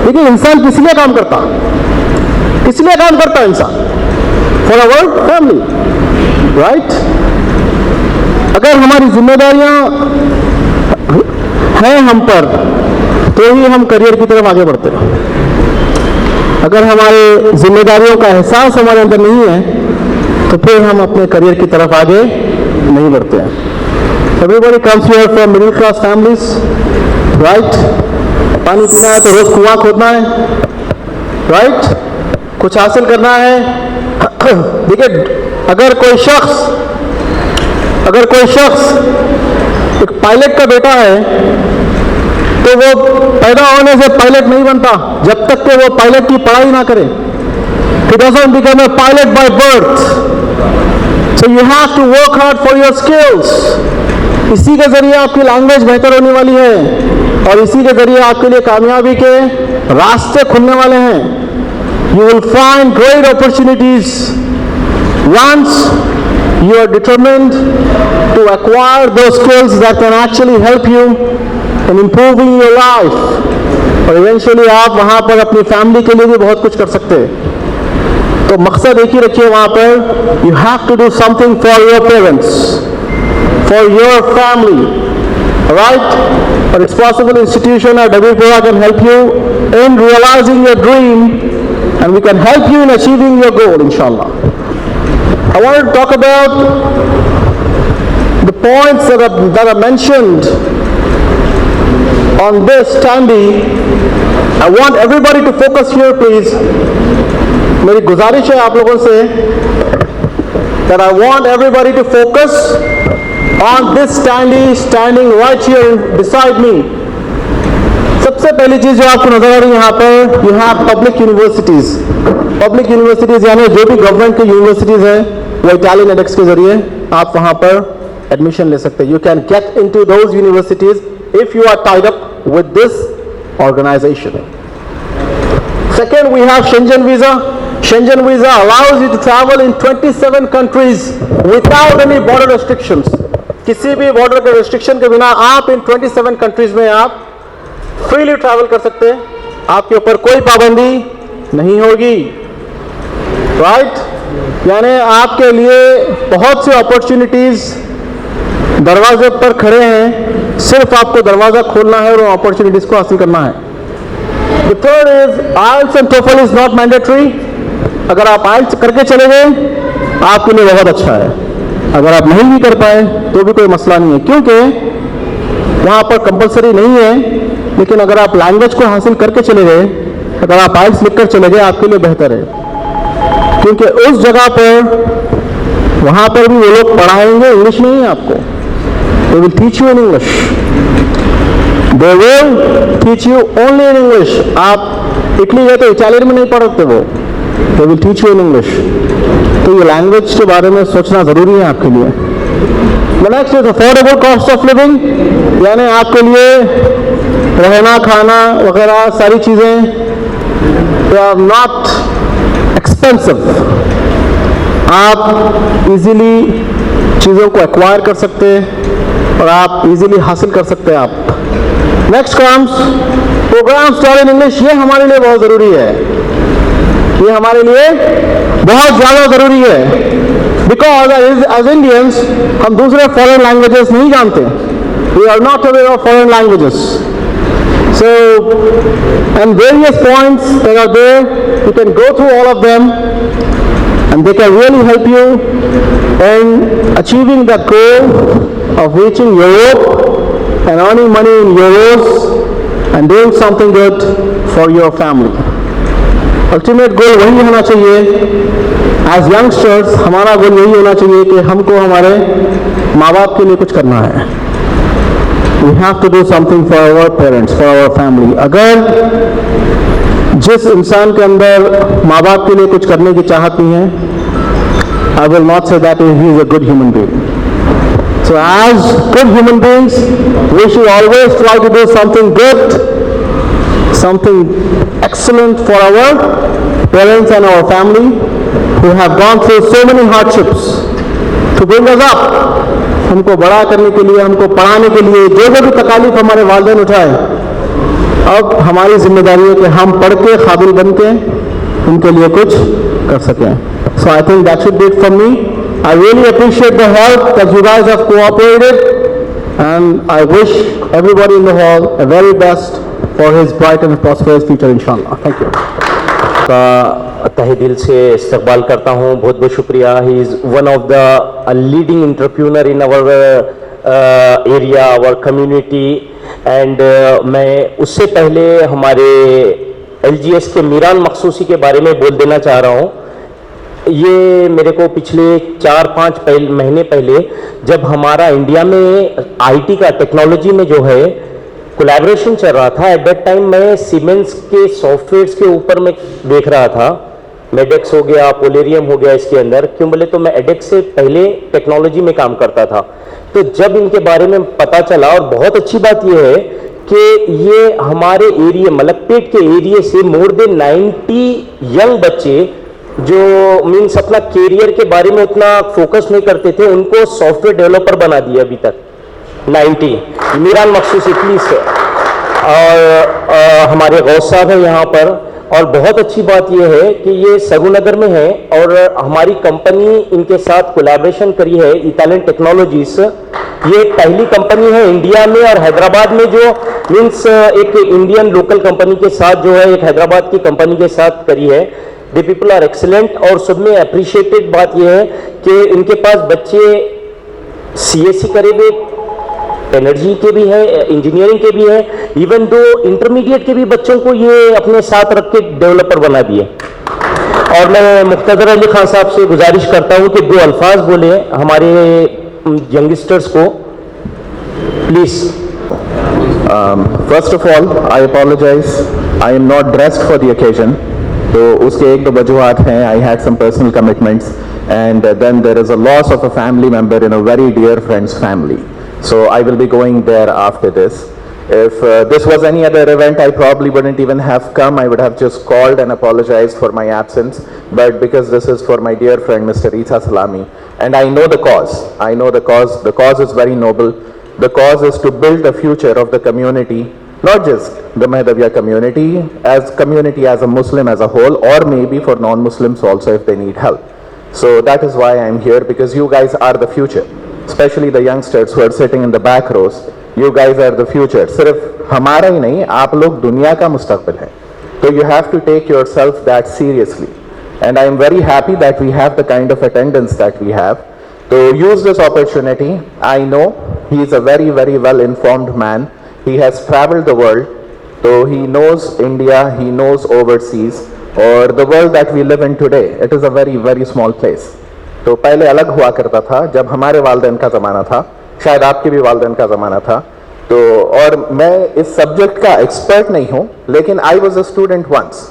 देखिए, इंसान किस लिए काम करता है? किस लिए काम करता है इंसान? For our family, right? अगर हमारी जिम्मेदारियां हैं हम पर, तो ही हम करियर की तरफ आगे बढ़ते हैं। अगर हमारे जिम्मेदारियों का एहसास हमारे अंदर नहीं है, तो फिर हम अपने करियर की तरफ आगे नहीं बढ़ते हैं। Everybody comes here from middle class families, right? पानी पीना है तो रोज कुआं खोदना है, right? कुछ हासिल करना है। देखिए, अगर कोई शख्स एक पायलट का बेटा है, तो वो पैदा होने से पायलट नहीं बनता जब तक कि वो पायलट की पढ़ाई ना करे। He doesn't become a pilot by birth. So you have to work hard for your skills. इसी के जरिए आपकी लैंग्वेज बेहतर होने वाली है, और इसी के जरिए आपके लिए कामयाबी के रास्ते खुलने वाले हैं। You will find great opportunities once you are determined to acquire those skills that can actually help you in improving your life, और eventually आप वहाँ पर अपनी फैमिली के लिए भी बहुत कुछ कर सकते हैं। तो मकसद एक ही रखिए वहाँ पर, you have to do something for your parents, for your family, right? A responsible institution at WPOA can help you in realizing your dream, and we can help you in achieving your goal, inshallah. I want to talk about the points that are mentioned on this standee. I want everybody to focus here, please. मेरी गुजारिश है आप लोगों से that I want everybody to focus on this standee standing right here beside me. सबसे पहली चीज जो आपको नजर आ रही है यहाँ पर, you have public universities. Public universities यानी जो भी गवर्नमेंट की यूनिवर्सिटीज हैं, वो इटालियन एडेक्स के जरिए आप वहाँ पर एडमिशन ले सकते हैं। You can get into those universities if you are tied up with this organization. Second, we have Schengen visa. Schengen visa allows you to travel in 27 countries without any border restrictions. किसी भी border के restriction के बिना आप इन 27 countries में आप freely travel कर सकते हैं। आपके ऊपर कोई पाबंदी नहीं होगी। राइट? यानी आपके लिए बहुत सी अपॉर्चुनिटीज दरवाजे पर खड़े हैं, सिर्फ आपको दरवाजा खोलना है और उन अपॉर्चुनिटीज को हासिल करना है। The third is IELTS and TOEFL is not mandatory. अगर आप IELTS करके चले गए आपके लिए बहुत अच्छा है, अगर आप नहीं भी कर पाए तो भी कोई मसला नहीं है, क्योंकि वहाँ पर कंपलसरी नहीं है। लेकिन अगर आप लैंग्वेज को हासिल करके चले गए, अगर आप IELTS लिख कर चले गए, आपके लिए बेहतर है, क्योंकि उस जगह पर वहाँ पर भी वो लोग पढ़ाएंगे इंग्लिश में ही आपको। They will teach you in English. They will teach you only in English. आप इटली गए तो इटालियन में नहीं पढ़ते वो, They will teach you in English. तो ये लैंग्वेज के बारे में सोचना ज़रूरी है आपके लिए। The next is affordable cost of living, यानी आपके लिए रहना खाना वगैरह सारी चीज़ें they are not expensive. आप इजीली चीज़ों को एक्वायर कर सकते हैं और आप इजीली हासिल कर सकते हैं आप। Next comes program study in English. ये हमारे लिए बहुत ज़रूरी है, ये हमारे लिए बहुत ज़्यादा ज़रूरी है, बिकॉज एज इंडियंस हम दूसरे फॉरेन लैंग्वेजेस नहीं जानते, we are not aware of foreign languages. So, and various points that are there, you can go through all of them and they can really help you in achieving the goal of reaching Europe and earning money in euros and doing something good for your family. Ultimate goal वही होना चाहिए, as youngsters हमारा गोल यही होना चाहिए कि हमको हमारे माँ बाप के लिए कुछ करना है। We have to do something for our parents, for our family. अगर जिस इंसान के अंदर माँ बाप के लिए कुछ करने की चाहत नहीं है, I will not say that he is a good human being. So as good human beings, we should always try to do something good, something excellent for our parents and our family who have gone through so many hardships to bring us up. हमको बड़ा करने के लिए, हमको पढ़ाने के लिए जो भी तकालीफ हमारे वालिदैन उठाए, अब हमारी जिम्मेदारी है कि हम पढ़ के काबिल बन के उनके लिए कुछ कर सकें। So I think that should be it from me. I really appreciate the help that you guys have cooperated, and I wish everybody in the hall a very best for his bright and prosperous future, inshallah. Thank you. का तहे दिल से इस्तकबाल करता हूँ, बहुत बहुत शुक्रिया। He is one of the leading entrepreneur in our area, our community, and मैं उससे पहले हमारे LGS के मीरान मखसूसी के बारे में बोल देना चाह रहा हूँ। ये मेरे को पिछले 4-5 महीने पहले जब हमारा इंडिया में IT का टेक्नोलॉजी में जो है कोलैबोरेशन चल रहा था, एट दैट टाइम मैं सीमेंस के सॉफ्टवेयर्स के ऊपर मैं देख रहा था। मेडेक्स हो गया, पोलेरियम हो गया, इसके अंदर क्यों बोले तो मैं एडेक्स से पहले टेक्नोलॉजी में काम करता था। तो जब इनके बारे में पता चला, और बहुत अच्छी बात यह है कि ये हमारे एरिया मलकपेट के एरिया से मोर देन 90 यंग बच्चे जो मीन्स अपना कैरियर के बारे में उतना फोकस नहीं करते थे, उनको सॉफ्टवेयर डेवलपर बना दिया अभी तक 90। मीरान मखसूसी प्लीज, और हमारे गौस साहब है यहाँ पर। और बहुत अच्छी बात यह है कि ये सगुनगर में है और हमारी कंपनी इनके साथ कोलैबोरेशन करी है, इटालियन टेक्नोलॉजीज। ये पहली कंपनी है इंडिया में और हैदराबाद में जो मीन्स एक इंडियन लोकल कंपनी के साथ जो है एक हैदराबाद की कंपनी के साथ करी है। द पीपल आर एक्सीलेंट, और सब में अप्रिशिएटेड बात यह है कि इनके पास बच्चे CSE करे हुए एनर्जी के भी है, इंजीनियरिंग के भी है, इवन दो इंटरमीडिएट के भी बच्चों को ये अपने साथ रख के डेवलपर बना दिए। और मैं मुख्तदर अली खान साहब से गुजारिश करता हूँ कि 2 अल्फाज बोले हमारे यंगस्टर्स को, please. First of all, I apologize. I am not dressed for the occasion. तो उसके 1-2 वजूहात हैं. I had some personal commitments, and then there is a loss of a family member in a very dear friend's family. So I will be going there after this. If this was any other event, I probably wouldn't even have come. I would have just called and apologized for my absence. But because this is for my dear friend, Mr. Isa Salami, and I know the cause. I know the cause. The cause is very noble. The cause is to build the future of the community not just the Mahdaviya community as a Muslim as a whole, or maybe for non-Muslims also if they need help. So that is why I am here, because you guys are the future, especially the youngsters who are sitting in the back rows. You guys are the future. सिर्फ हमारा ही नहीं, आप लोग दुनिया का मुस्तकबिल हैं. So you have to take yourself that seriously. And I am very happy that we have the kind of attendance that we have. So use this opportunity. I know he is a very, very well informed man. He has traveled the world. So he knows India, he knows overseas, or the world that we live in today. It is a very, very small place. तो पहले अलग हुआ करता था, जब हमारे वालिदैन का ज़माना था, शायद आपके भी वालिदैन का ज़माना था. तो और मैं इस सब्जेक्ट का एक्सपर्ट नहीं हूँ, लेकिन I was a student once.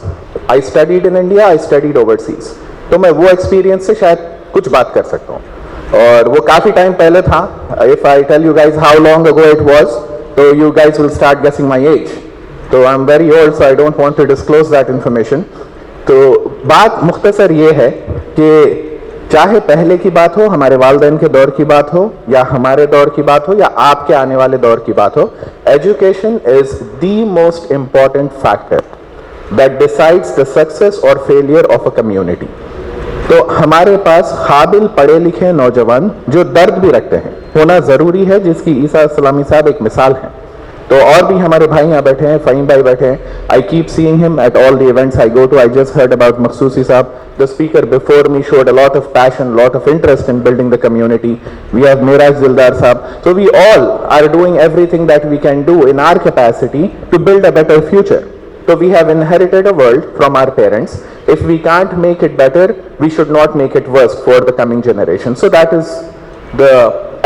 I studied in India, I studied overseas. तो मैं वो एक्सपीरियंस से शायद कुछ बात कर सकता हूँ, और वो काफ़ी टाइम पहले था. If I tell you guys how long ago it was, तो you guys will start guessing my age. तो I am very old, so I don't want to disclose that information. तो बात मुख्तसर ये है कि चाहे पहले की बात हो, हमारे वालिदैन के दौर की बात हो, या हमारे दौर की बात हो, या आपके आने वाले दौर की बात हो, education is the most important factor that decides the success और फेलियर ऑफ अ कम्युनिटी. तो हमारे पास काबिल पढ़े लिखे नौजवान जो दर्द भी रखते हैं होना ज़रूरी है, जिसकी ईसा सलामी साहब एक मिसाल हैं. तो और भी हमारे भाई यहाँ बैठे हैं, फ़हीम भाई बैठे हैं. I keep seeing him at all the events I go to. I just heard about Makhsoosi साहब. The speaker before me showed a lot of passion, lot of interest in building the community. We have Miraj Dildar Saab. So we all are doing everything that we can do in our capacity to build a better future. So we have inherited a world from our parents. If we can't make it better, we should not make it worse for the coming generation. So that is the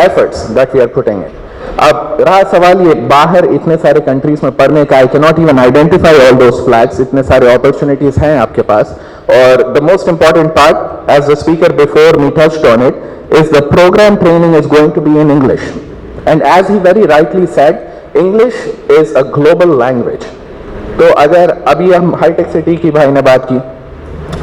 efforts that we are putting in. अब रहा सवाल ये, बाहर इतने सारे countries में पढ़ने का, I can not even identify all those flags. इतने सारे अपॉर्चुनिटीज हैं आपके पास. और the most important part, as the speaker before me touched on it, is the program training is going to be in English. And as he very rightly said, English is a global language. तो अगर अभी हम hi tech city की भाई ने बात की,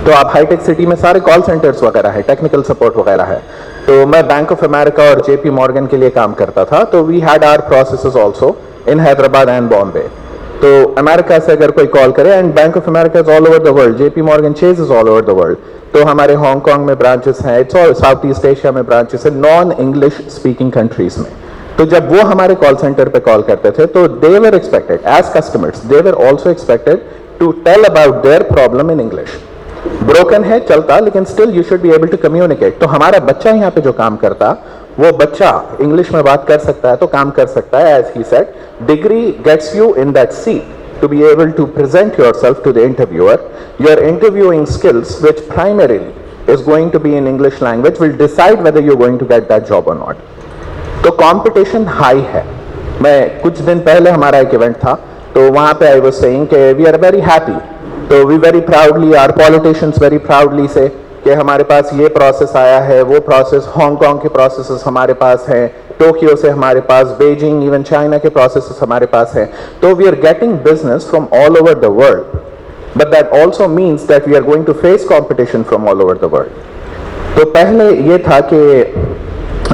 तो आप हाईटेक सिटी में सारे कॉल सेंटर्स वगैरह है, टेक्निकल सपोर्ट वगैरह है. तो मैं बैंक ऑफ अमेरिका और जेपी मॉर्गन के लिए काम करता था. तो we had our processes also in Hyderabad and Bombay. तो अमेरिका से अगर कोई कॉल करे, and bank of America is all over the world, JP Morgan Chase is all over the world. तो हमारे हांगकांग में ब्रांचेस हैं, it's all south east Asia में ब्रांचेस है, नॉन इंग्लिश स्पीकिंग कंट्रीज में. तो जब वो हमारे कॉल सेंटर पे कॉल करते थे, तो they were expected as customers, they were also expected to tell about their problem in English. Broken है चलता, लेकिन still you should be able to communicate. तो हमारा बच्चा यहाँ पे जो काम करता, वो बच्चा इंग्लिश में बात कर सकता है तो काम कर सकता है. As he said, degree gets you in that seat to be able to present yourself to the interviewer. Your interviewing skills, which primarily is going to be in English language, will decide whether you're going to get that job or not. तो competition high है. मैं कुछ दिन पहले हमारा एक event था, तो वहाँ पे I was saying कि we are very happy. तो we very proudly, our politicians very proudly say कि हमारे पास ये प्रोसेस आया है, वो प्रोसेस, हांगकांग के प्रोसेसेस हमारे पास हैं, टोक्यो से हमारे पास, बीजिंग, इवन चाइना के प्रोसेसेस हमारे पास हैं. तो we are getting business from all over the world, but that also means that we are going to face competition from all over the world. तो पहले ये था कि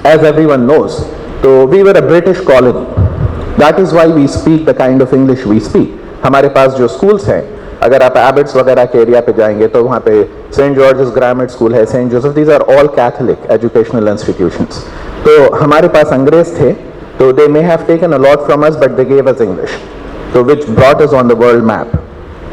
एज एवरीवन नोज, तो we were a British colony. That is why we speak the kind of English we speak. हमारे पास जो schools हैं, अगर आप एबट्स वगैरह के एरिया पे जाएंगे तो वहाँ पे सेंट जॉर्जेस ग्रामर स्कूल है, Saint Joseph, these are all Catholic educational institutions. तो हमारे पास अंग्रेज थे, तो they may have taken a lot from us, but they gave us English, तो which brought us on the world map.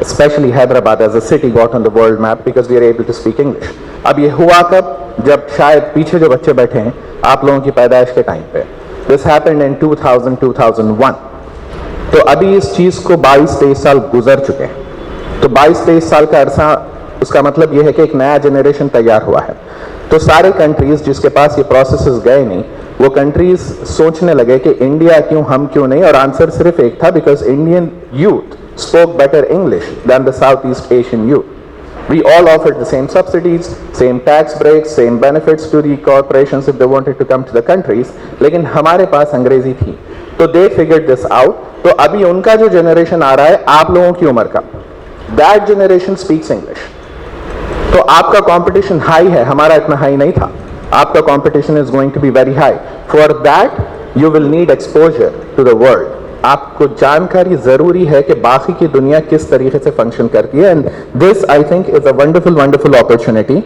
especially Hyderabad as a city got on the world map because we are able to speak English. अब ये हुआ कब? जब शायद पीछे जो बच्चे बैठे हैं आप लोगों की पैदाइश के टाइम पे. This happened in 2000-2001. तो अभी इस चीज़ को 22-23 साल गुजर चुके हैं. तो 22-23 साल का अरसा, उसका मतलब ये है कि एक नया जनरेशन तैयार हुआ है. तो सारे कंट्रीज जिसके पास ये प्रोसेसेस गए नहीं, वो कंट्रीज सोचने लगे कि इंडिया क्यों, हम क्यों नहीं. और आंसर सिर्फ एक था, because Indian youth spoke better English than the Southeast Asian youth. We all offered the same subsidies, same tax breaks, same benefits to the corporations if they wanted to come to the countries. लेकिन हमारे पास अंग्रेजी थी, तो they figured this out. तो अभी उनका जो generation आ रहा है आप लोगों की उम्र का, that generation speaks English. तो आपका competition high है, हमारा इतना high नहीं था. आपका competition is going to be very high. For that you will need exposure to the world. आपको जानकारी जरूरी है कि बाकी की दुनिया किस तरीके से फंक्शन करती है, and this I think is a wonderful opportunity.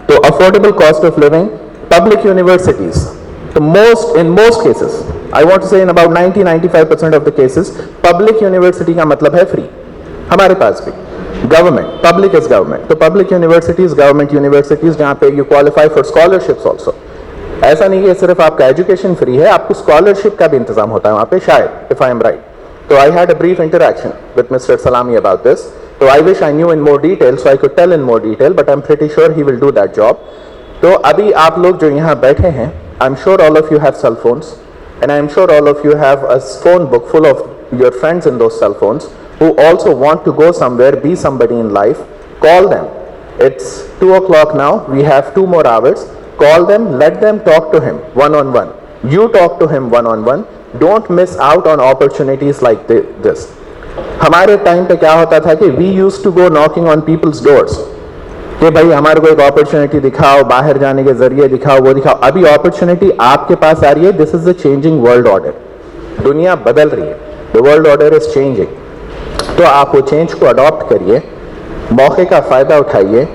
तो affordable cost of living, public universities, in most cases, I want to say in about 90-95% of the cases, public university का मतलब है free. हमारे पास भी government, public is government. तो public universities, government universities जहाँ पे you qualify for scholarships also. ऐसा नहीं है सिर्फ आपका एजुकेशन फ्री है, आपको स्कॉलरशिप का भी इंतजाम होता है वहाँ पे शायद, if I am right. So I had a brief interaction with Mr. Salami about this. So I wish I knew in more detail so I could tell in more detail, but I'm pretty sure he will do that job. तो अभी आप लोग जो यहाँ बैठे हैं, I'm sure all of you have cell phones, and I'm sure all of you have a phone book full of your friends in those cell phones who also want to go somewhere, be somebody in life. Call them. It's 2 o'clock now. We have 2 more hours. Call them. Let them talk to him one-on-one. You talk to him one-on-one. Don't miss out on opportunities like this. हमारे time पे क्या होता था कि we used to go knocking on people's doors. कि भाई हमारे को एक अपॉर्चुनिटी दिखाओ, बाहर जाने के जरिए दिखाओ, वो दिखाओ. अभी अपॉर्चुनिटी आपके पास आ रही है. This is the changing world order. दुनिया बदल रही है. The world order is changing. तो आप वो चेंज को अडॉप्ट करिए, मौके का फायदा उठाइए,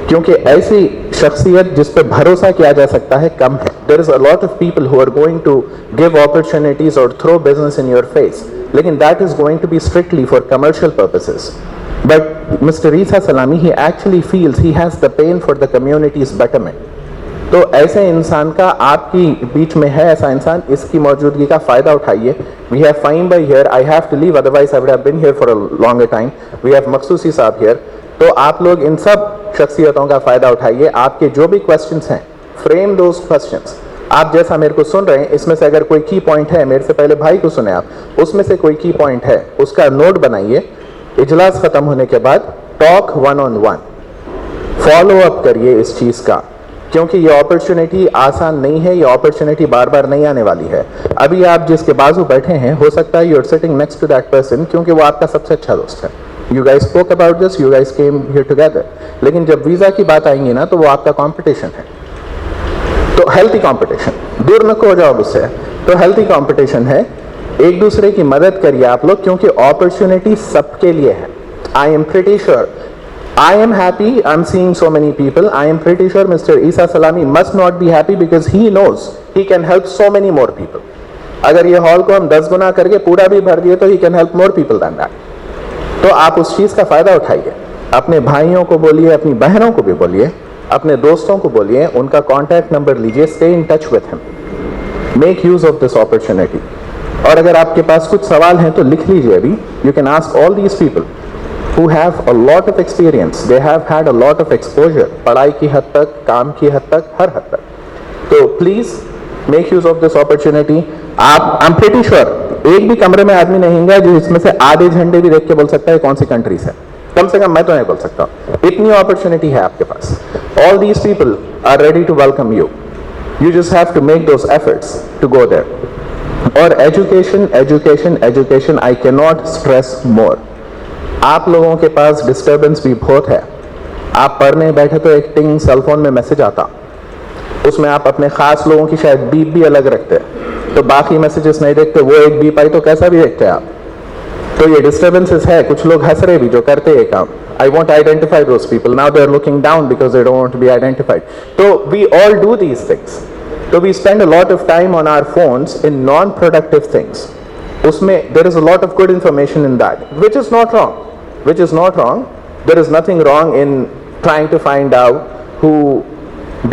क्योंकि ऐसी शख्सियत जिस पर भरोसा किया जा सकता है कम है. There is a lot of people who are going to give opportunities और throw business in your face, लेकिन that is going to be strictly for commercial purposes. But Mr. Isa Salami, he actually feels he has the pain for the community's betterment. तो ऐसे इंसान का आपकी बीच में है, ऐसा इंसान, इसकी मौजूदगी का फ़ायदा उठाइए. We have Fahim bhai here. I have to leave, otherwise I would have been here for a longer time. We have Maqsusi साहब here. तो आप लोग इन सब शख्सियतों का फ़ायदा उठाइए. आपके जो भी क्वेश्चंस हैं, frame those questions. आप जैसा मेरे को सुन रहे हैं, इसमें से अगर कोई की पॉइंट है, मेरे से पहले भाई को सुने आप, उसमें से कोई की पॉइंट है, उसका नोट बनाइए. इजलास खत्म होने के बाद टॉक one-on-one, फॉलो अप करिए इस चीज का, क्योंकि ये अपॉर्चुनिटी आसान नहीं है. ये अपॉर्चुनिटी बार बार नहीं आने वाली है. अभी आप जिसके बाजू बैठे हैं, हो सकता है you are sitting next to that person, क्योंकि वो आपका सबसे अच्छा दोस्त है. You guys spoke about this, you guys came here together. लेकिन जब वीजा की बात आएंगी ना, तो वो आपका कंपटीशन है. तो हेल्थी कंपटीशन, दूर न हो जाओ उससे. तो हेल्थी कंपटीशन है, एक दूसरे की मदद करिए आप लोग, क्योंकि अपॉर्चुनिटी सबके लिए है. I am pretty sure, I am happy, I am seeing so many people. I am pretty sure mister Isa Salami must not be happy because he knows he can help so many more people. अगर ये hall को हम 10 गुना करके पूरा भी भर दिए तो he can help more people then that. तो आप उस चीज़ का फ़ायदा उठाइए. अपने भाइयों को बोलिए, अपनी बहनों को भी बोलिए, अपने दोस्तों को बोलिए, उनका कॉन्टैक्ट नंबर लीजिए, stay in touch with him, make use of this opportunity. और अगर आपके पास कुछ सवाल हैं तो लिख लीजिए अभी. You can ask all these people who have a lot of experience, they have had a lot of exposure, पढ़ाई की हद तक, काम की हद तक, हर हद तक. तो please make use of this opportunity. आप, आई एम प्रीटी श्योर, एक भी कमरे में आदमी नहीं है जो इसमें से आधे झंडे भी देख के बोल सकता है कौन सी कंट्रीज है. कम से कम मैं तो नहीं बोल सकता. इतनी अपॉर्चुनिटी है आपके पास. All these people are ready to welcome you. You just have to make those efforts to go there. और education, education, education, I cannot stress more. आप लोगों के पास डिस्टर्बेंस भी बहुत है. आप पढ़ने बैठे तो एक टिंग सेल फोन में मैसेज आता, उसमें आप अपने खास लोगों की शायद बीप भी अलग रखते हैं, तो बाकी मैसेजेस नहीं देखते. वो एक बीप आई तो कैसा भी देखते हैं आप. तो ये डिस्टर्बेंसेस है. कुछ लोग हंस रहे भी जो करते हैं काम. I won't identify those people. Now they are looking down because they don't want to be identified. So we all do these things. So we spend a lot of time on our phones in non-productive things. Usme there is a lot of good information in that, which is not wrong. Which is not wrong. There is nothing wrong in trying to find out who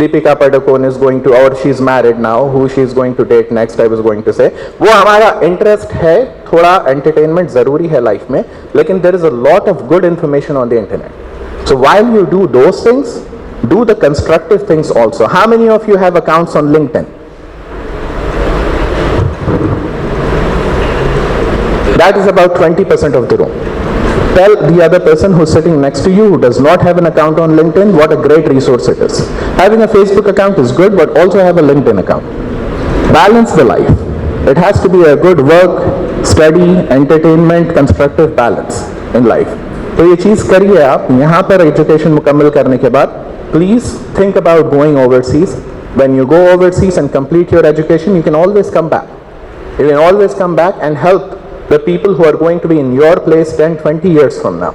Deepika Padukone is going to, or she's married now, who she's going to date next, I was going to say. वो हमारा interest है, थोड़ा entertainment ज़रूरी है life में, लेकिन there is a lot of good information on the internet. So while you do those things, do the constructive things also. How many of you have accounts on LinkedIn? That is about 20% of the room. Tell the other person who's sitting next to you who does not have an account on LinkedIn what a great resource it is. Having a Facebook account is good, but also have a LinkedIn account. Balance the life. It has to be a good work, study, entertainment, constructive balance in life. तो ये चीज़ करिए आप. यहाँ पर education मुकम्मल करने के बाद please think about going overseas. When you go overseas and complete your education, you can always come back. You can always come back and help the people who are going to be in your place 10-20 years from now.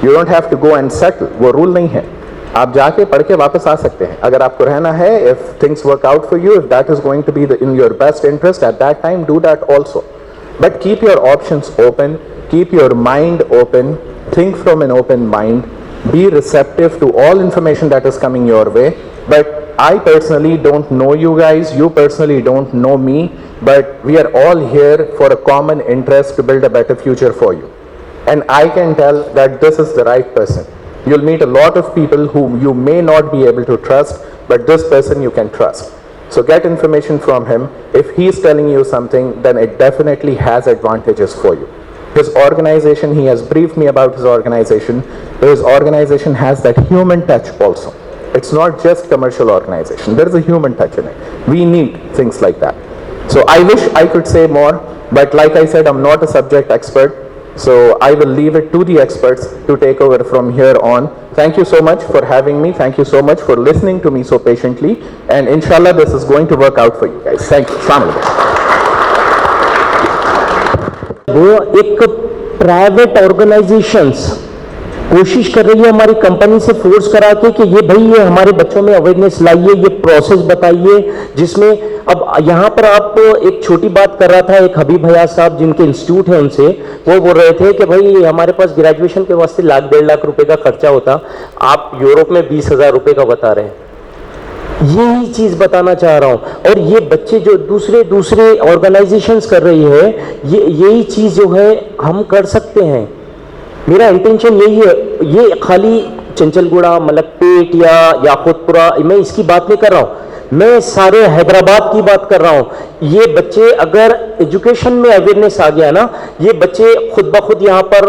You don't have to go and settle. वो rule नहीं है. आप जाके पढ़ के वापस आ सकते हैं. अगर आपको रहना है, if things work out for you, if that is going to be in your best interest at that time, do that also. But keep your options open, keep your mind open, think from an open mind, be receptive to all information that is coming your way. But I personally don't know you guys, you personally don't know me, but we are all here for a common interest to build a better future for you. And I can tell that this is the right person. You'll meet a lot of people whom you may not be able to trust, but this person you can trust. So get information from him. If he's telling you something, then it definitely has advantages for you. His organization, he has briefed me about his organization. His organization has that human touch also. It's not just commercial organization. There is a human touch in it. We need things like that. So I wish I could say more, but like I said, I'm not a subject expert. So I will leave it to the experts to take over from here on. Thank you so much for having me. Thank you so much for listening to me so patiently. And inshallah, this is going to work out for you guys. Thank you. Assalamu alaikum. वो एक private organisations कोशिश कर रही है हमारी company से force करा के कि ये भाई ये हमारे बच्चों में अवेयरनेस लाइए, ये प्रोसेस बताइए, जिसमें अब यहाँ पर आप एक छोटी बात कर रहा था एक हबीब भैया साहब जिनके इंस्टीट्यूट है उनसे, वो बोल रहे थे कि भाई हमारे पास ग्रेजुएशन के वास्ते 1-1.5 लाख रुपए का खर्चा होता, आप यूरोप में 20,000 रुपए का बता रहे हैं। यही चीज बताना चाह रहा हूं। और ये बच्चे जो दूसरे ऑर्गेनाइजेशंस कर रही है, यही चीज जो है हम कर सकते हैं। मेरा इंटेंशन यही है, ये खाली चंचलगुड़ा, मलकपेट या याकूतपुरा, मैं इसकी बात नहीं कर रहा हूं, मैं सारे हैदराबाद की बात कर रहा हूं। ये बच्चे अगर एजुकेशन में अवेयरनेस आ गया ना, ये बच्चे खुद ब खुद यहाँ पर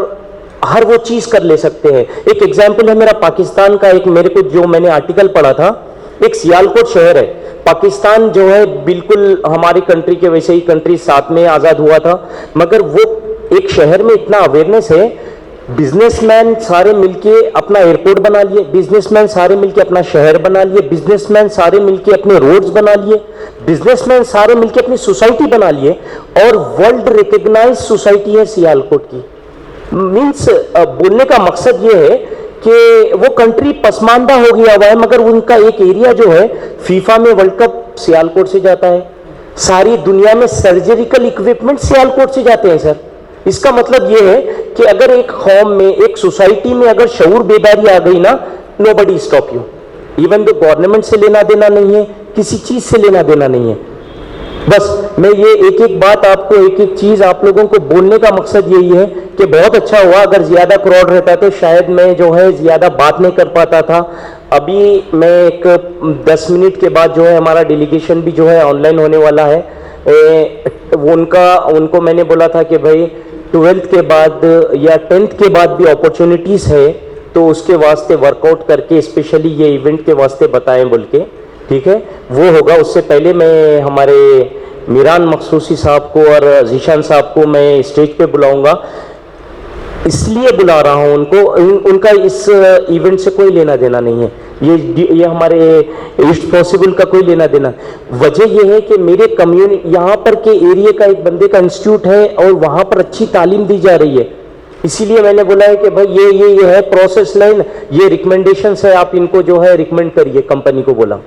हर वो चीज कर ले सकते हैं। एक एग्जाम्पल है मेरा पाकिस्तान का, एक मेरे को जो मैंने आर्टिकल पढ़ा था, एक सियालकोट शहर है पाकिस्तान जो है, बिल्कुल हमारी कंट्री के वैसे ही कंट्री साथ में आजाद हुआ था, मगर वो एक शहर में इतना अवेयरनेस है, बिजनेसमैन सारे मिलके अपना एयरपोर्ट बना लिए, बिजनेसमैन सारे मिलके अपना शहर बना लिए, बिजनेसमैन सारे मिलके अपने रोड्स बना लिए, बिजनेसमैन सारे मिलके अपनी सोसाइटी बना लिए, और वर्ल्ड रिकग्नाइज सोसाइटी है सियालकोट की। मीन्स बोलने का मकसद ये है कि वो कंट्री पसमानदा हो गया हुआ है, मगर उनका एक एरिया जो है फीफा में वर्ल्ड कप सियालकोट से जाता है, सारी दुनिया में सर्जिकल इक्विपमेंट सियालकोट से जाते हैं सर। इसका मतलब ये है कि अगर एक कौम में, एक सोसाइटी में अगर शऊर बेदारी आ गई ना, नोबडी स्टॉप यू, इवन तो गवर्नमेंट से लेना देना नहीं है, किसी चीज से लेना देना नहीं है। बस मैं ये एक एक बात आपको, एक एक चीज आप लोगों को बोलने का मकसद यही है कि बहुत अच्छा हुआ, अगर ज्यादा क्राउड रहता तो शायद मैं जो है ज्यादा बात नहीं कर पाता था। अभी मैं एक 10 मिनट के बाद जो है हमारा डेलीगेशन भी जो है ऑनलाइन होने वाला है। उनको मैंने बोला था कि भाई 12th के बाद या 10th के बाद भी अपॉर्चुनिटीज है, तो उसके वास्ते वर्कआउट करके स्पेशली ये इवेंट के वास्ते बताएं बोल के, ठीक है, वो होगा। उससे पहले मैं हमारे मीरान मखसूसी साहब को और जीशान साहब को मैं स्टेज पे बुलाऊंगा, इसलिए बुला रहा हूं उनको, उनका इस इवेंट से कोई लेना देना नहीं है, ये हमारे ईस्ट पॉसिबल का कोई लेना देना। वजह ये है कि मेरे कम्युनिटी यहाँ पर के एरिया का एक बंदे का इंस्टीट्यूट है और वहाँ पर अच्छी तालीम दी जा रही है, इसीलिए मैंने बोला है कि भाई ये है प्रोसेस लाइन, ये रिकमेंडेशंस है, आप इनको जो है रिकमेंड करिए, कंपनी को बोला।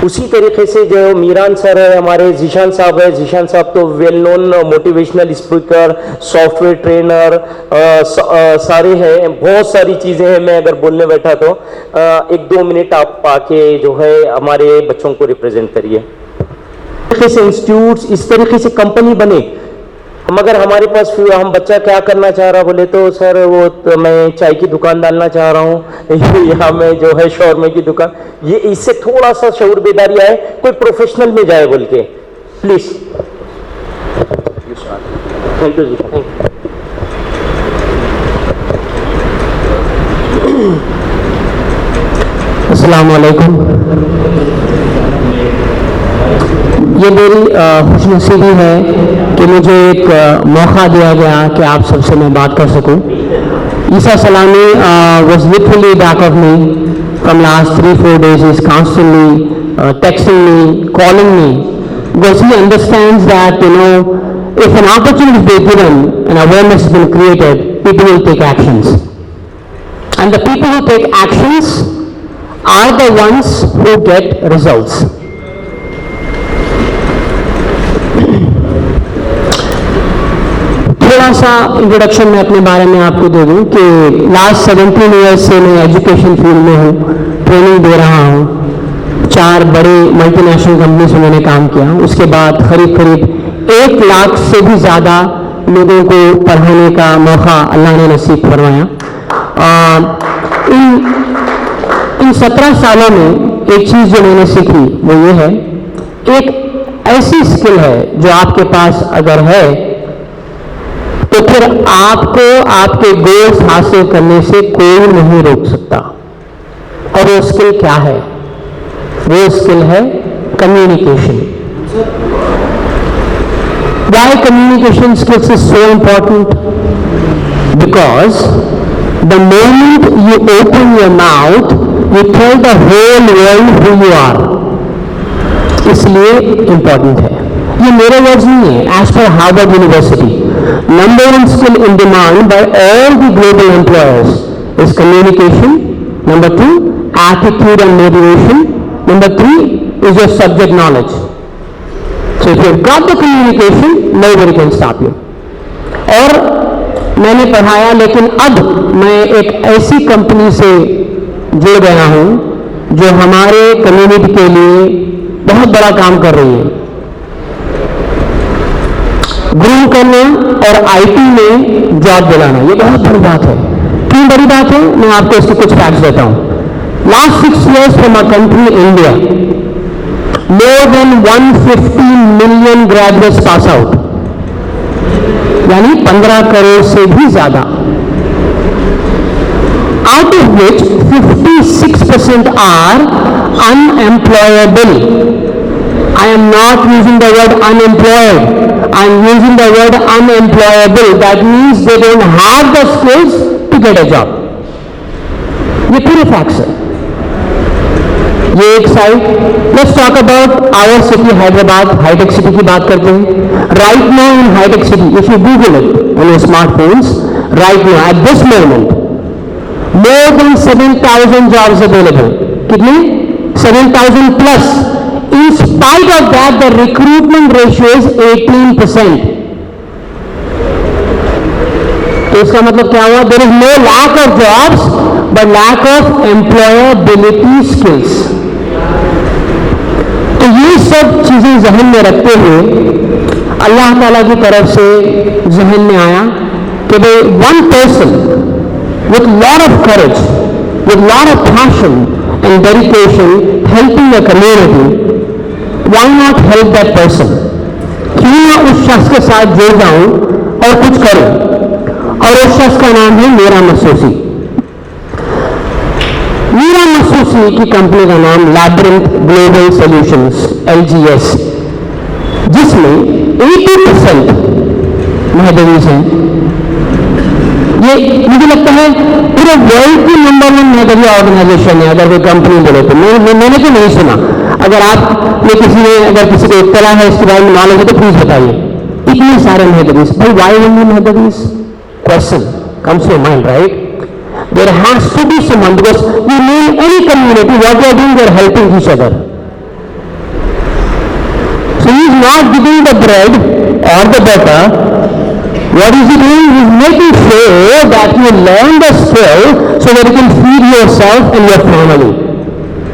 उसी तरीके से जो मीरान सर है, हमारे जीशान साहब है, जीशान साहब तो well known motivational speaker, software trainer, सारे हैं, बहुत सारी चीज़ें हैं। मैं अगर बोलने बैठा तो 1-2 मिनट आप आके जो है हमारे बच्चों को रिप्रेजेंट करिए। इस तरीके से इंस्टीट्यूट्स, इस तरीके से कंपनी बने। मगर हमारे पास हम बच्चा क्या करना चाह रहा बोले तो सर वो तो मैं चाय की दुकान डालना चाह रहा हूँ या मैं जो है शौरमे की दुकान, ये इससे थोड़ा सा शऊर बेदारी आए, कोई प्रोफेशनल में जाए बोल के, प्लीज। थैंक यू जी, थैंक यू। अस्सलाम वालेकुम। ये मेरी खुशनसीबी है कि मुझे एक मौका दिया गया कि आप सबसे मैं बात कर सकूं। ईसा सलामी was literally back of me from last 3-4 days. He's constantly texting me, calling me, because he understands that if an opportunity is being given and awareness has been created, people will take actions. And the people who take actions are the ones who get results. थोड़ा सा introduction मैं अपने बारे में आपको दे दूं कि last 17 years से मैं एजुकेशन फील्ड में हूँ, ट्रेनिंग दे रहा हूँ। 4 बड़े मल्टीनेशनल कंपनीज में मैंने काम किया। उसके बाद करीब 1 लाख से भी ज़्यादा लोगों को पढ़ाने का मौका अल्लाह ने नसीब फरमाया। इन 17 सालों में एक चीज़ जो मैंने सीखी वो ये है, एक ऐसी स्किल है जो आपके पास अगर है तो फिर आपको आपके गोल्स हासिल करने से कोई नहीं रोक सकता। और वो स्किल क्या है? वो स्किल है communication. Why communication skills is so important? Because the moment you open your mouth, you tell the whole world who you are. इसलिए important है। ये मेरे वर्ड्स नहीं है, as per Harvard University, number 1 skill in demand by all the global employers is communication. Number 2, attitude and motivation. Number 3 is your subject knowledge. So if you've got the communication, nobody can stop you. और मैंने पढ़ाया, लेकिन अब मैं एक ऐसी company से जुड़ गया हूं जो हमारे कम्युनिटी के लिए बहुत बड़ा काम कर रही है। ग्रूम करना और आईटी में जॉब दिलाना, ये बहुत बड़ी बात है। क्यों बड़ी बात है? मैं आपको इसके कुछ फैक्ट्स देता हूं। Last 6 years from our country India, more than 150 million graduates pass out, यानी 15 करोड़ से भी ज्यादा, out of which 56% are unemployable. I am not using the word unemployed, I am using the word unemployable. That means they don't have the skills to get a job. ये पूरे facts है। ये एक side. Let's talk about our city Hyderabad, hitech city की बात करते हैं। Right now in hitech city, if you Google it on your smartphones, right now at this moment more then 7,000 jobs available. कितने? 7,000 plus. In spite of that, the recruitment ratio is 18%. तो इसका मतलब क्या हुआ? There is no lack of jobs, but lack of employability skills. तो ये सब चीजें जहन में रखते हुए अल्लाह ताला की तरफ से जहन में आया कि भाई one person with lot of courage, with lot of passion and dedication helping the community, why not help that person? क्यों ना उस शख्स के साथ जुड़ जाऊं और कुछ करूं? और उस शख्स का नाम है मीरा मसूसी। मीरा मसूसी की कंपनी का नाम लैब्रिंथ ग्लोबल सॉल्यूशंस LGS, जिसमें 80% महदवीज हैं। ये मुझे लगता है पूरे वर्ल्ड की नंबर 1 महदवी ऑर्गेनाइजेशन है। अगर कोई कंपनी बोले तो मैंने तो नहीं सुना। अगर आप में किसी ने, अगर किसी को इत्तला है इसके बारे में नॉलेज है तो प्लीज बताइए। इतने सारे महदवीज, भाई why only Mahdavis? Question comes to mind, right? There has to be someone, because you need any community, what they are doing, they are helping each other. So he is not giving the bread और the butter. What is he doing? He is making sure that you learn the skill so that you can feed yourself and your family.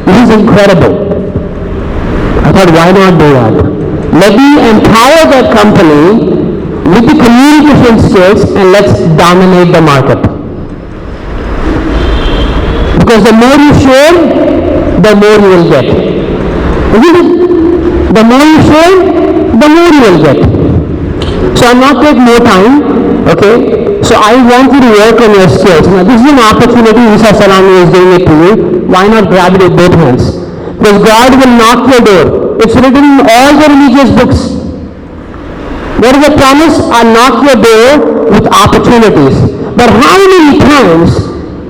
This is incredible. I thought, why not do that? Let me empower that company with the communication skills and let's dominate the market. Because the more you share, the more you will get. Isn't it? The more you share, the more you will get. So I'm not taking more time, okay? So I want you to work on your skills. Now this is an opportunity, Isa Salami is giving it to you. Why not grab it with both hands? Because God will knock your door. It's written in all the religious books. There is a promise, I'll knock your door with opportunities. But how many times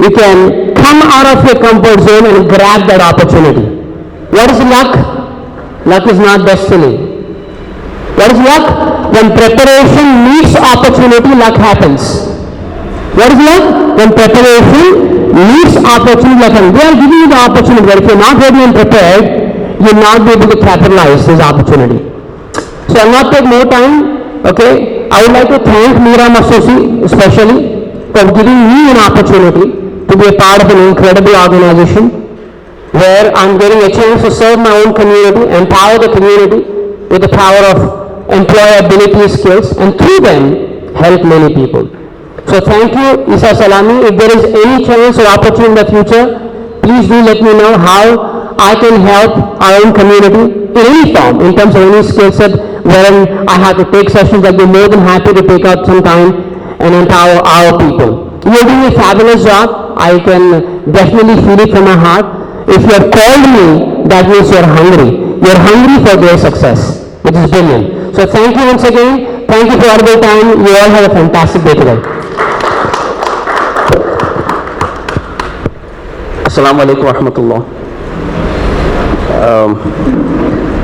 you can come out of your comfort zone and grab that opportunity? What is luck? Luck is not destiny. What is luck? When preparation meets opportunity, luck happens. What is luck? When preparation meets opportunity, luck happens. They are giving you the opportunity, but if you're not ready and prepared, you'll not be able to capitalize this opportunity. So I'll not take more time, okay? I would like to thank Meera Masosi especially for giving me an opportunity to be a part of an incredible organization where I'm getting a chance to serve my own community, empower the community with the power of employability skills, and through them help many people. So thank you, Isa Salami. If there is any chance or opportunity in the future, please do let me know how I can help our own community in any form, in terms of any skill set wherein I have to take sessions. I'd be more than happy to take out some time and empower our people. You're doing a fabulous job. I can definitely feel it from my heart. If you have called me, that means you're hungry. You're hungry for their success, which is brilliant. So thank you once again. Thank you for all the time. You all have a fantastic day today. Assalamu alaikum wa rahmatullah.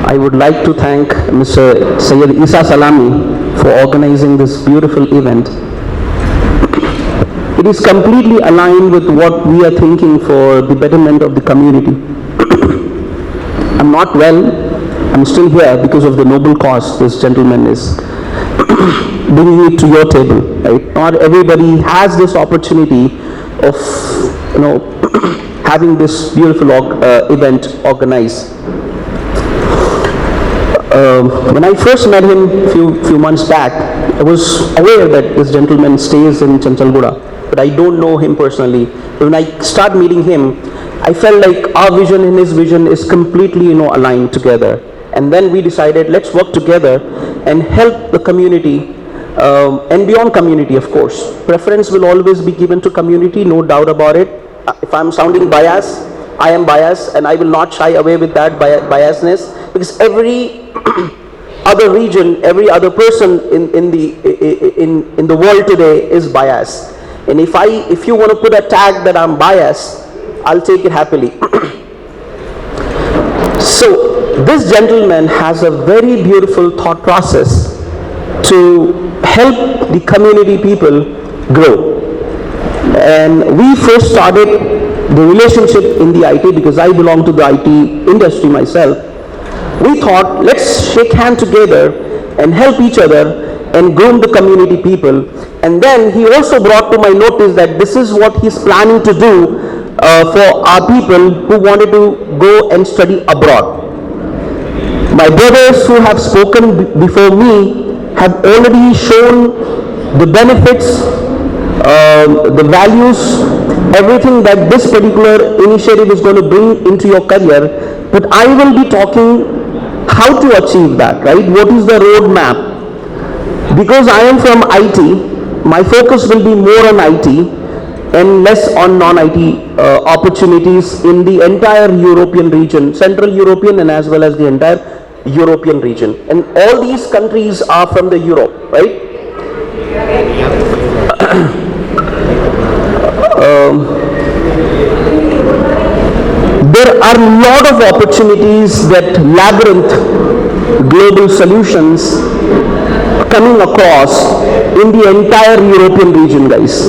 I would like to thank Mr. Sayyid Isa Salami for organizing this beautiful event. It is completely aligned with what we are thinking for the betterment of the community. I'm not well, I'm still here because of the noble cause this gentleman is bringing it to your table, right? Not everybody has this opportunity of, having this beautiful event organized. When I first met him few months back, I was aware that this gentleman stays in Chanchalguda, but I don't know him personally. But when I start meeting him, I felt like our vision and his vision is completely, aligned together. And then we decided, let's work together and help the community, and beyond community, of course. Preference will always be given to community, no doubt about it. If I'm sounding biased, I am biased, and I will not shy away with that biasness, because every other region, every other person in the world today is biased. And if you want to put a tag that I'm biased, I'll take it happily. So this gentleman has a very beautiful thought process to help the community people grow. And we first started the relationship in the IT, because I belong to the IT industry myself. We thought, let's shake hands together and help each other and groom the community people. And then he also brought to my notice that this is what he's planning to do for our people who wanted to go and study abroad. My brothers who have spoken before me have already shown the benefits, the values, everything that this particular initiative is going to bring into your career. But I will be talking how to achieve that, right? What is the roadmap? Because I am from IT, my focus will be more on IT and less on non-IT opportunities in the entire European region, Central European and as well as the entire European region. And all these countries are from the Europe, right? There are a lot of opportunities that Labyrinth Global Solutions coming across in the entire European region, guys.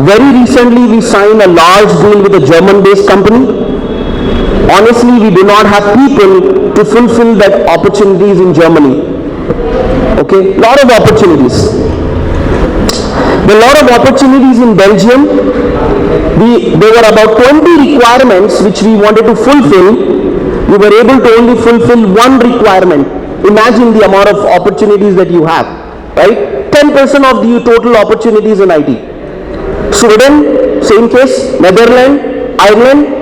Very recently we signed a large deal with a German-based company. Honestly, we do not have people to fulfill that opportunities in Germany. Okay, lot of opportunities. There are a lot of opportunities in Belgium. There were about 20 requirements which we wanted to fulfill. We were able to only fulfill one requirement. Imagine the amount of opportunities that you have, right? 10% of the total opportunities in IT. Sweden, same case, Netherlands, Ireland.